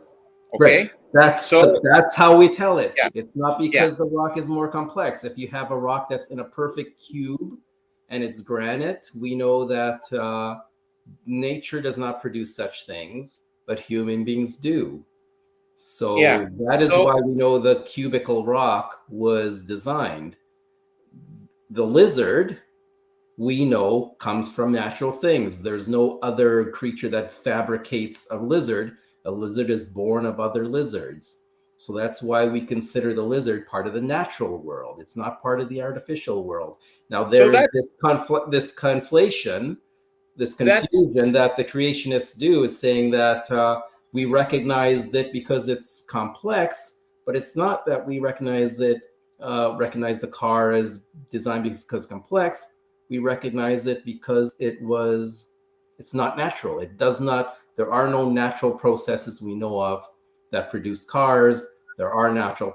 Okay, right. That's how we tell it. Yeah. It's not because the rock is more complex. If you have a rock that's in a perfect cube and it's granite, we know that nature does not produce such things, but human beings do. So that is why we know the cubical rock was designed. The lizard, we know, comes from natural things. There's no other creature that fabricates a lizard. A lizard is born of other lizards. So that's why we consider the lizard part of the natural world. It's not part of the artificial world. Now there's this conflation, this confusion that the creationists do, is saying that we recognize that because it's complex, but it's not that we recognize the car as designed because it's complex. We recognize it because it's not natural. There are no natural processes we know of that produce cars. There are natural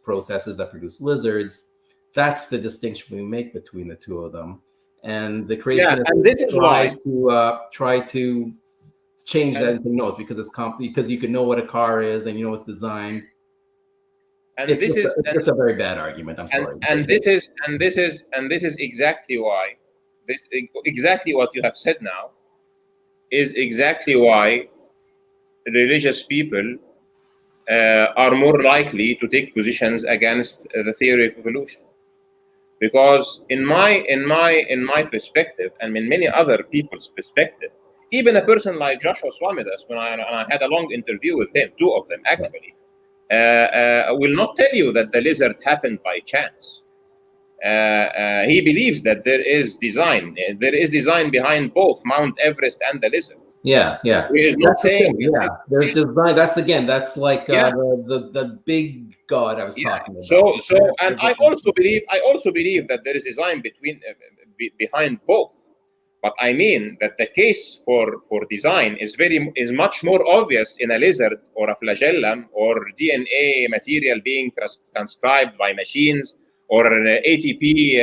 processes that produce lizards. That's the distinction we make between the two of them. And the creationists try to change that into knows because because you can know what a car is and you know it's designed. And it's just a very bad argument. I'm sorry. And this is exactly why exactly what you have said now is exactly why religious people are more likely to take positions against the theory of evolution, because in my perspective and in many other people's perspective, even a person like Joshua Swamidas, when I had a long interview with him, two of them actually, will not tell you that the lizard happened by chance. He believes that there is design. There is design behind both Mount Everest and the lizard. Yeah. He is not saying. There's design. That's like the big God I was talking about. So, and I also believe that there is design behind both. But I mean that the case for design is much more obvious in a lizard or a flagellum or DNA material being transcribed by machines or ATP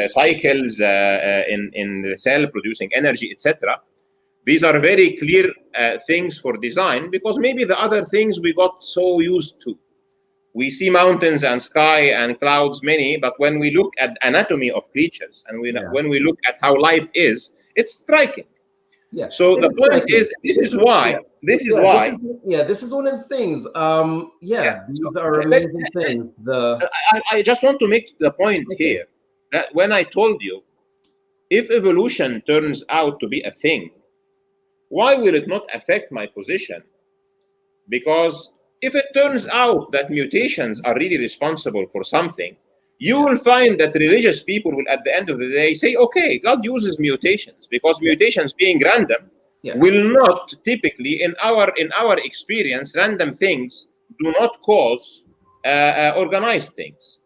cycles in the cell producing energy, etc. These are very clear things for design, because maybe the other things we got so used to. We see mountains and sky and clouds many, but when we look at anatomy of creatures and when we look at how life is, it's striking. Yeah. So the point is, this is why. This is one of the things. These are amazing things. I just want to make the point here that when I told you, if evolution turns out to be a thing, why will it not affect my position? Because if it turns out that mutations are really responsible for something, you will find that religious people will, at the end of the day, say, okay, God uses mutations, because mutations being random will not typically, in our experience, random things do not cause organized things.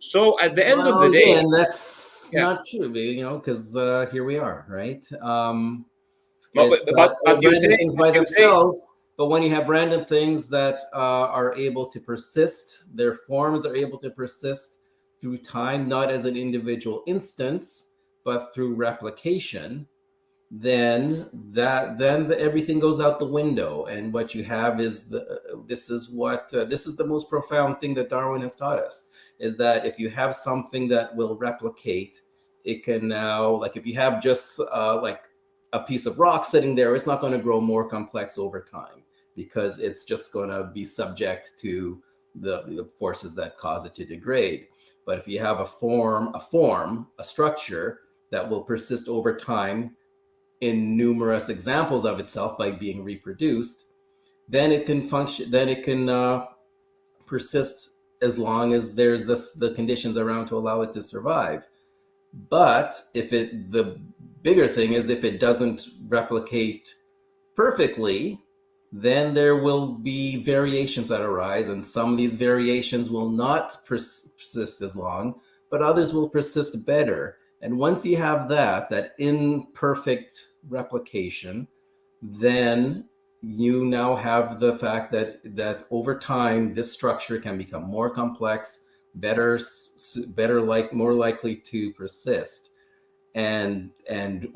So at the end of the day, again, that's not true, because here we are, right? But you say things by themselves. But when you have random things that are able to persist, their forms are able to persist through time, not as an individual instance, but through replication, then everything goes out the window. And what you have is this is the most profound thing that Darwin has taught us, is that if you have something that will replicate, it can now, like if you have just like a piece of rock sitting there, it's not going to grow more complex over time, because it's just going to be subject to the forces that cause it to degrade. But if you have a structure that will persist over time in numerous examples of itself by being reproduced, then it can function, then it can persist as long as there's the conditions around to allow it to survive. But the bigger thing is, if it doesn't replicate perfectly, then there will be variations that arise, and some of these variations will not persist as long, but others will persist better. And once you have that imperfect replication, then you now have the fact that over time this structure can become more complex, more likely to persist. And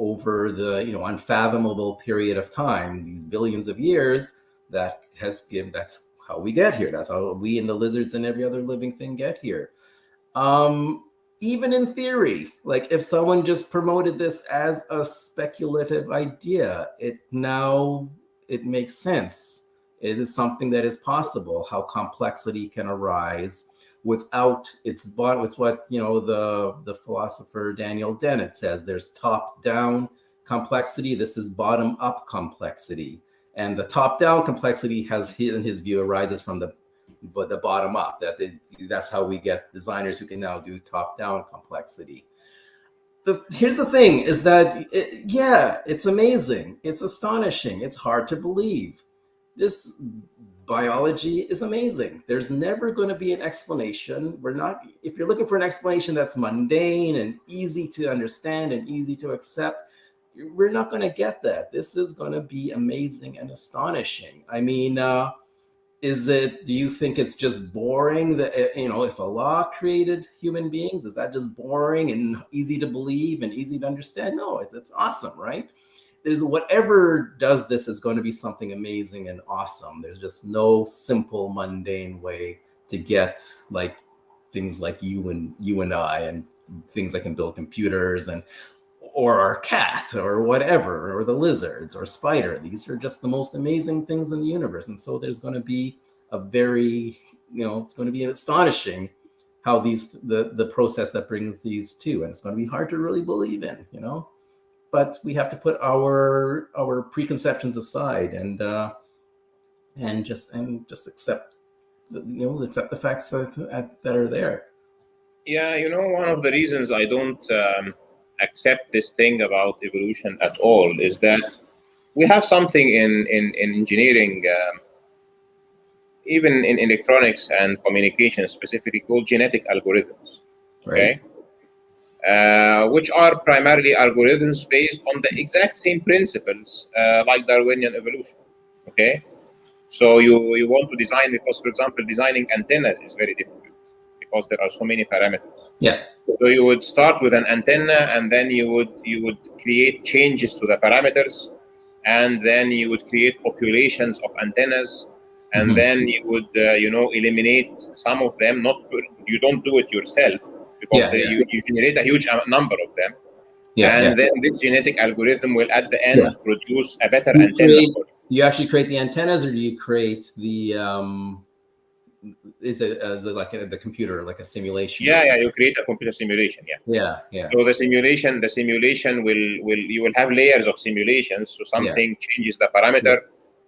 over the unfathomable period of time, these billions of years, that's how we get here. That's how we and the lizards and every other living thing get here. Even in theory, like if someone just promoted this as a speculative idea, it makes sense. It is something that is possible, how complexity can arise without it's what the philosopher Daniel Dennett says. There's top-down complexity. This is bottom-up complexity, and the top-down complexity in his view arises from the bottom up. That's how we get designers who can now do top-down complexity. Here's the thing: is that it's amazing, it's astonishing, it's hard to believe. This biology is amazing. There's never going to be an explanation. If you're looking for an explanation that's mundane and easy to understand and easy to accept, we're not going to get that. This is going to be amazing and astonishing. I mean, do you think it's just boring that, if Allah created human beings, is that just boring and easy to believe and easy to understand? No, it's awesome, right? There's whatever does this is going to be something amazing and awesome. There's just no simple, mundane way to get like things like you and I, and things that can build computers or our cat or whatever, or the lizards or spider. These are just the most amazing things in the universe. And so there's going to be it's going to be astonishing how the process that brings these two, and it's going to be hard to really believe in, but we have to put our preconceptions aside and just accept the facts that are there. Yeah, one of the reasons I don't accept this thing about evolution at all is that we have something in engineering, even in electronics and communication specifically, called genetic algorithms. Okay. Right. which are primarily algorithms based on the exact same principles like Darwinian evolution. Okay, so you want to design, because, for example, designing antennas is very difficult because there are so many parameters. Yeah. So you would start with an antenna, and then you would create changes to the parameters, and then you would create populations of antennas, and then you would eliminate some of them. You don't do it yourself, because you generate a huge number of them, and then this genetic algorithm will at the end produce a better antenna. Do you actually create the antennas, or do you create the is it like the computer, like a simulation? Yeah, you create a computer simulation. Yeah. So the simulation you will have layers of simulations. So something changes the parameter,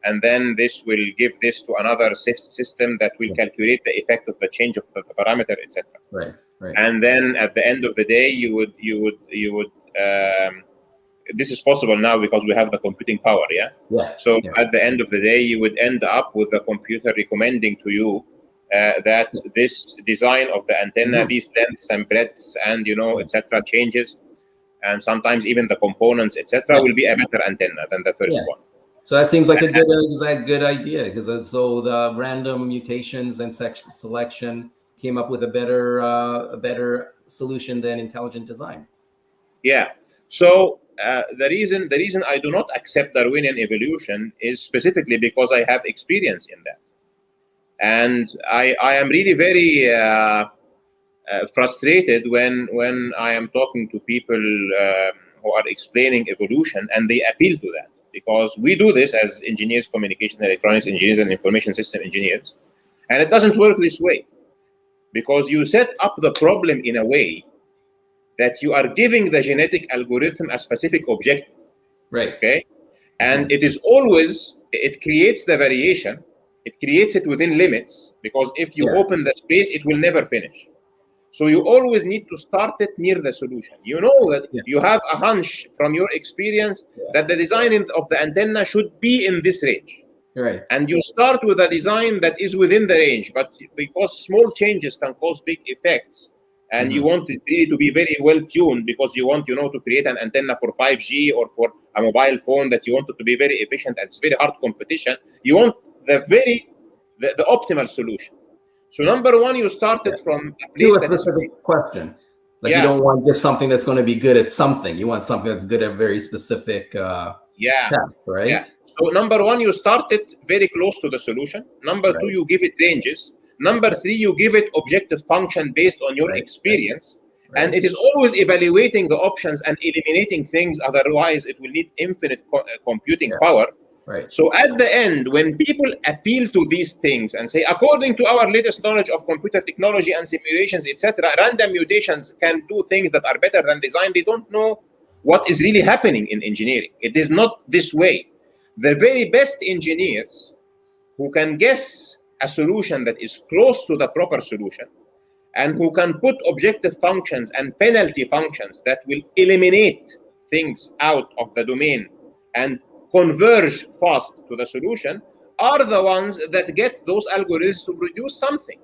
and then this will give this to another system that will calculate the effect of the change of the parameter, etc. Right. And then at the end of the day, you would this is possible now because we have the computing power. So at the end of the day, you would end up with the computer recommending to you that this design of the antenna, these lengths and breadths and etc. changes, and sometimes even the components, etc. will be a better antenna than the first one. So that seems like a good idea, because so the random mutations and selection came up with a better solution than intelligent design. Yeah. So the reason I do not accept Darwinian evolution is specifically because I have experience in that. And I am really very frustrated when I am talking to people who are explaining evolution, and they appeal to that, because we do this as engineers, communication electronics engineers and information system engineers, and it doesn't work this way, because you set up the problem in a way that you are giving the genetic algorithm a specific objective. Right. Okay. And it creates the variation. It creates it within limits, because if you open the space, it will never finish. So you always need to start it near the solution. You know that you have a hunch from your experience that the design of the antenna should be in this range. Right. And you start with a design that is within the range, but because small changes can cause big effects, and you want it really to be very well tuned, because you want to create an antenna for 5G or for a mobile phone that you want it to be very efficient, and it's very hard competition. You want the optimal solution. So number one, you started from a place that is a question. Like you don't want just something that's going to be good at something. You want something that's good at a very specific task, right? Yeah. So number one, you started very close to the solution. Number two, you give it ranges. Number three, you give it objective function based on your experience. And it is always evaluating the options and eliminating things. Otherwise, it will need infinite computing power. Right. So at the end, when people appeal to these things and say, according to our latest knowledge of computer technology and simulations, etc., random mutations can do things that are better than design, they don't know what is really happening in engineering. It is not this way. The very best engineers who can guess a solution that is close to the proper solution, and who can put objective functions and penalty functions that will eliminate things out of the domain and converge fast to the solution, are the ones that get those algorithms to produce something.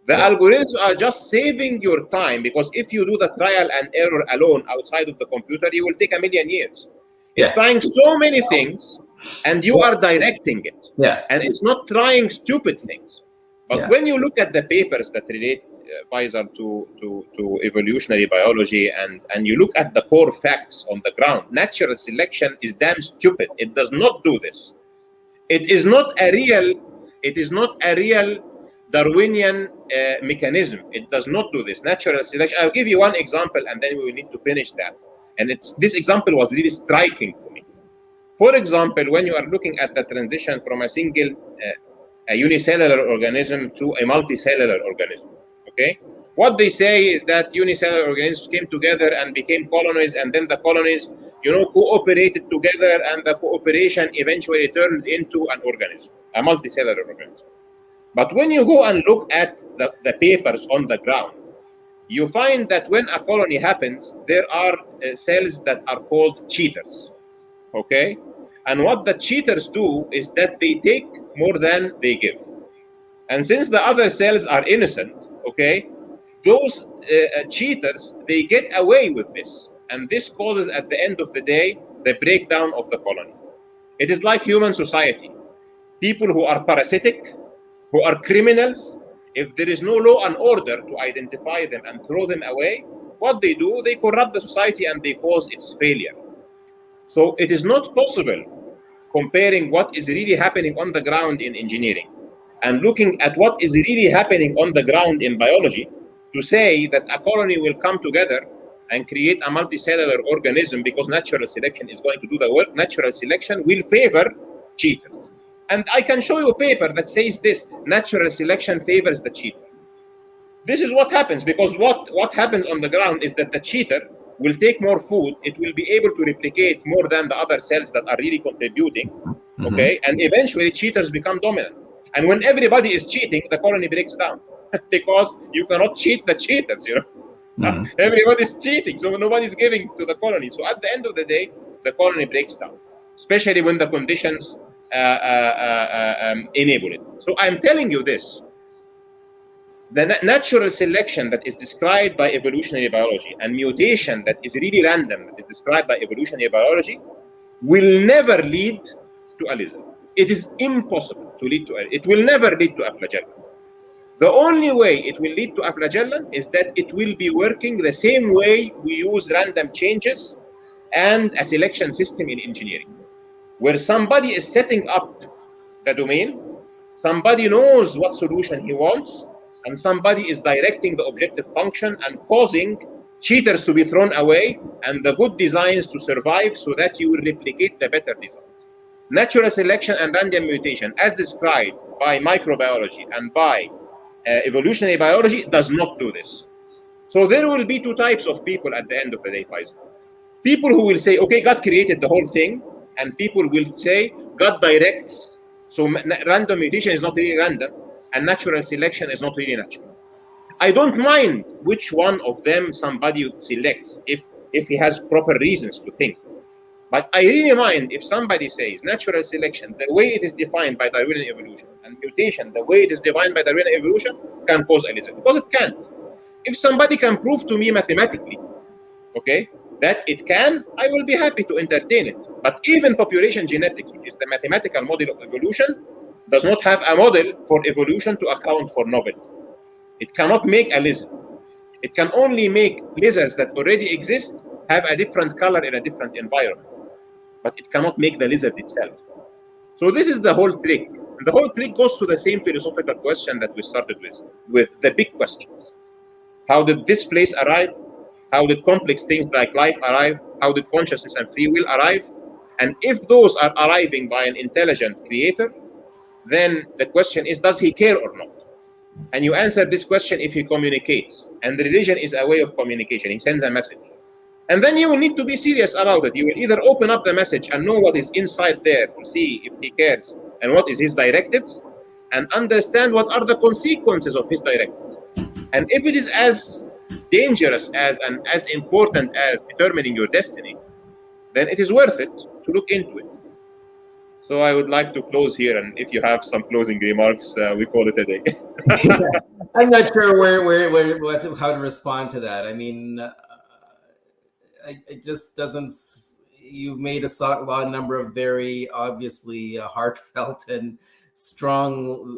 The algorithms are just saving your time, because if you do the trial and error alone outside of the computer, you will take 1,000,000 years. It's trying so many things, and you are directing it. And it's not trying stupid things. But when you look at the papers that relate, Faizal, to evolutionary biology, and you look at the core facts on the ground, natural selection is damn stupid. It does not do this. It is not a real Darwinian mechanism. It does not do this. Natural selection. I'll give you one example, and then we will need to finish that. And this example was really striking to me. For example, when you are looking at the transition from a unicellular organism to a multicellular organism, okay? What they say is that unicellular organisms came together and became colonies, and then the colonies, cooperated together, and the cooperation eventually turned into an organism, a multicellular organism. But when you go and look at the papers on the ground, you find that when a colony happens, there are cells that are called cheaters, okay? And what the cheaters do is that they take more than they give. And since the other cells are innocent, okay, those cheaters, they get away with this. And this causes, at the end of the day, the breakdown of the colony. It is like human society. People who are parasitic, who are criminals, if there is no law and order to identify them and throw them away, what they do, they corrupt the society and they cause its failure. So it is not possible comparing what is really happening on the ground in engineering and looking at what is really happening on the ground in biology to say that a colony will come together and create a multicellular organism because natural selection is going to do the work. Natural selection will favor cheaters. And I can show you a paper that says this: natural selection favors the cheater. This is what happens, because what happens on the ground is that the cheater will take more food, it will be able to replicate more than the other cells that are really contributing, okay? And eventually cheaters become dominant. And when everybody is cheating, the colony breaks down because you cannot cheat the cheaters, you know? Everybody's cheating, so nobody's giving to the colony. So at the end of the day, the colony breaks down, especially when the conditions enable it. So I'm telling you this: the natural selection that is described by evolutionary biology and mutation that is really random, that is described by evolutionary biology, will never lead to a lizard. It is impossible to lead to it. It will never lead to a flagellum. The only way it will lead to a flagellum is that it will be working the same way we use random changes and a selection system in engineering, where somebody is setting up the domain, somebody knows what solution he wants, and somebody is directing the objective function and causing cheaters to be thrown away and the good designs to survive so that you will replicate the better designs. Natural selection and random mutation, as described by microbiology and by evolutionary biology, does not do this. So there will be two types of people at the end of the day, Faisal. People who will say, okay, God created the whole thing, and people will say God directs. So random mutation is not really random, and natural selection is not really natural. I don't mind which one of them somebody selects if he has proper reasons to think. But I really mind if somebody says natural selection, the way it is defined by Darwinian evolution, and mutation, the way it is defined by Darwinian evolution, can cause a lizard. Because it can't. If somebody can prove to me mathematically, okay, that it can, I will be happy to entertain it. But even population genetics, which is the mathematical model of evolution, does not have a model for evolution to account for novelty. It cannot make a lizard. It can only make lizards that already exist have a different color in a different environment. But it cannot make the lizard itself. So this is the whole trick. And the whole trick goes to the same philosophical question that we started with the big questions. How did this place arrive? How did complex things like life arrive? How did consciousness and free will arrive? And if those are arriving by an intelligent creator, then the question is, does he care or not? And you answer this question if he communicates. And the religion is a way of communication. He sends a message. And then you will need to be serious about it. You will either open up the message and know what is inside there to see if he cares and what is his directives, and understand what are the consequences of his directives. And if it is as dangerous as and as important as determining your destiny, then it is worth it to look into it. So I would like to close here, and if you have some closing remarks, we call it a day. I'm not sure how to respond to that. I mean, it just doesn't. You've made a number of very obviously heartfelt and strong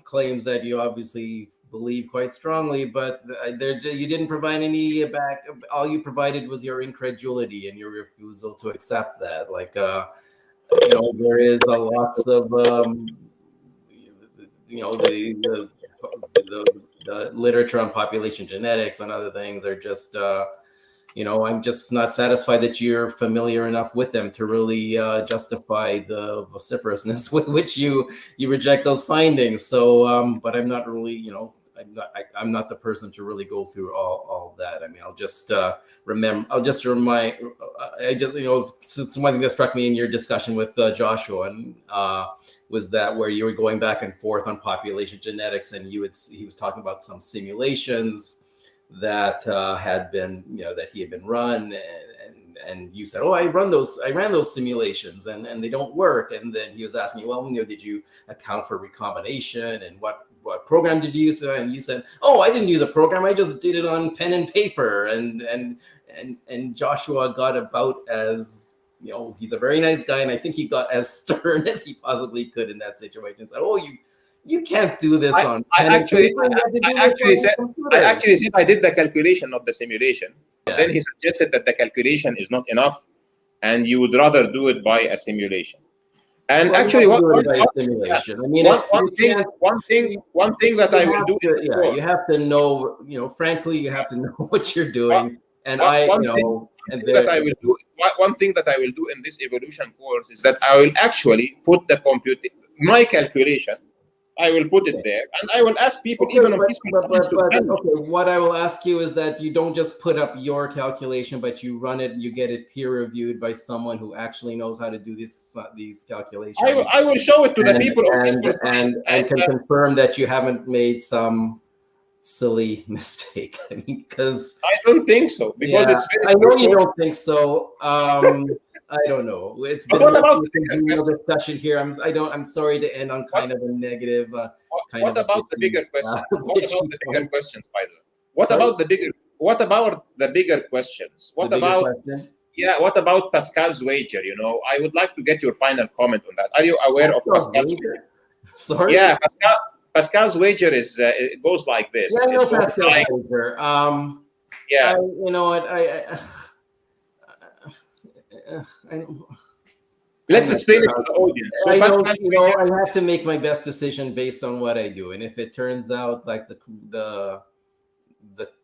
claims that you obviously believe quite strongly, but you didn't provide any back. All you provided was your incredulity and your refusal to accept that. Like, there is a lots of, the literature on population genetics and other things are just, I'm just not satisfied that you're familiar enough with them to really justify the vociferousness with which you reject those findings. So, but I'm not really, I'm not the person to really go through all that. I mean, I'll just remind, since one thing that struck me in your discussion with Joshua was that where you were going back and forth on population genetics, and he was talking about some simulations that had been, that he had been run, and you said, oh, I ran those simulations and they don't work. And then he was asking you, well, did you account for recombination and what what program did you use? And you said, oh, I didn't use a program. I just did it on pen and paper. And Joshua got about as, he's a very nice guy. And I think he got as stern as he possibly could in that situation. Said, oh, you can't do this on pen and paper. I actually said I did the calculation, not the simulation. Yeah. Then he suggested that the calculation is not enough, and you would rather do it by a simulation. And actually, one thing that I will do. Yeah, you have to know. Frankly, you have to know what you're doing. One thing that I will do in this evolution course is that I will actually put my calculation. I will put it there, and I will ask people, even on peaceful science, what I will ask you is that you don't just put up your calculation, but you run it, you get it peer reviewed by someone who actually knows how to do these calculations. I will show it to the people on peaceful science, and can confirm that you haven't made some silly mistake. I mean, because I don't think so. Because it's I know you don't think so. I don't know. It's been a discussion here. I'm sorry to end on kind of a negative. What about the bigger questions? What about the bigger questions, by the way? What about the bigger questions? What about Pascal's wager? I would like to get your final comment on that. Are you aware of Pascal's wager? Sorry. Yeah, Pascal's wager is it goes like this. Yeah, I know Pascal's wager. Yeah. You know what? Let's explain it to the audience. So I have to make my best decision based on what I do, and if it turns out like the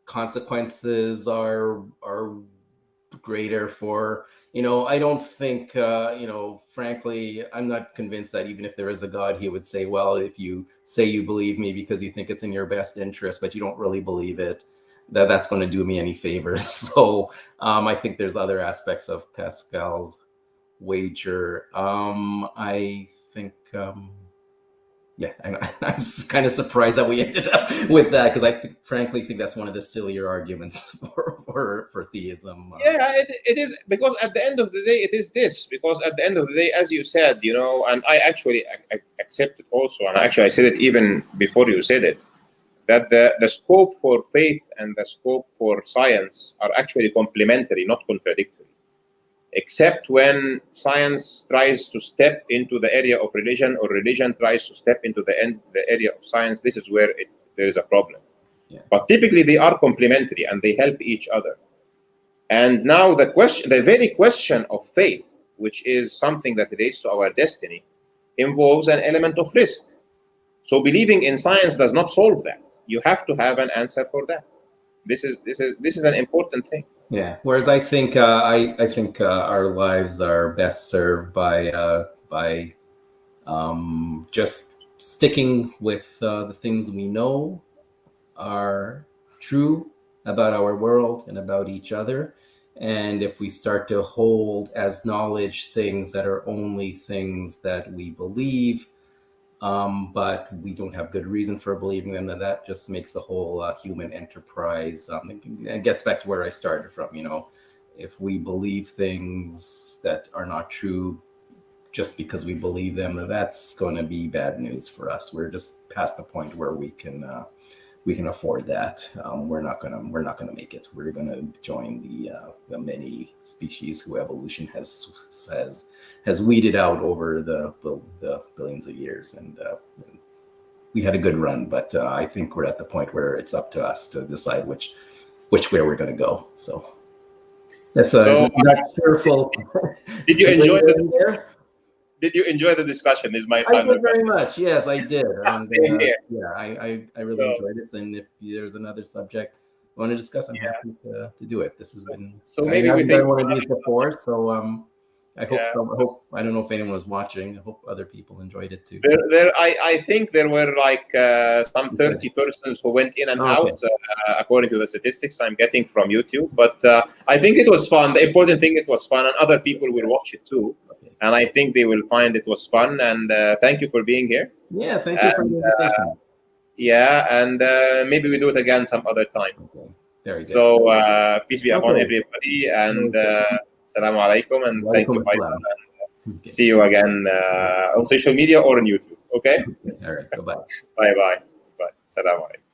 consequences are greater for I don't think frankly, I'm not convinced that even if there is a God, he would say, well, if you say you believe me because you think it's in your best interest, but you don't really believe it, that's going to do me any favors. So I think there's other aspects of Pascal's wager. I think, I'm kind of surprised that we ended up with that, because I frankly think that's one of the sillier arguments for theism. Yeah, it is, because at the end of the day, it is this. Because at the end of the day, as you said, and I actually accept it also, and actually I said it even before you said it, that the scope for faith and the scope for science are actually complementary, not contradictory. Except when science tries to step into the area of religion, or religion tries to step into the area of science, this is where there is a problem. Yeah. But typically they are complementary and they help each other. And now the very question of faith, which is something that relates to our destiny, involves an element of risk. So believing in science does not solve that. You have to have an answer for that. This is an important thing. Yeah. Whereas I think our lives are best served by just sticking with the things we know are true about our world and about each other. And if we start to hold as knowledge things that are only things that we believe, but we don't have good reason for believing them, then that just makes the whole human enterprise. It gets back to where I started from. If we believe things that are not true just because we believe them, that's going to be bad news for us. We're just past the point where we can afford that. We're not gonna make it. We're gonna join the many species who evolution has weeded out over the billions of years, and we had a good run. But I think we're at the point where it's up to us to decide which way we're gonna go. So that's not cheerful. Did you enjoy Did you enjoy the discussion? Is my I did very much. Yes, I did. Same here. Yeah, I really enjoyed it. And if there's another subject you want to discuss, I'm happy to do it. This has been maybe I've done one of these before. So I hope I don't know if anyone was watching. I hope other people enjoyed it too. I think there were like some 30 persons who went in and out, according to the statistics I'm getting from YouTube. But I think it was fun. The important thing, it was fun, and other people will watch it too. And I think they will find it was fun. And thank you for being here. Yeah, thank you for the invitation. And maybe we do it again some other time. Okay. Very good. So peace be upon everybody, and Assalamu alaikum, and thank you, Faizal. See you again on social media or on YouTube. Okay? All right. Bye-bye. Bye-bye. Salam alaikum.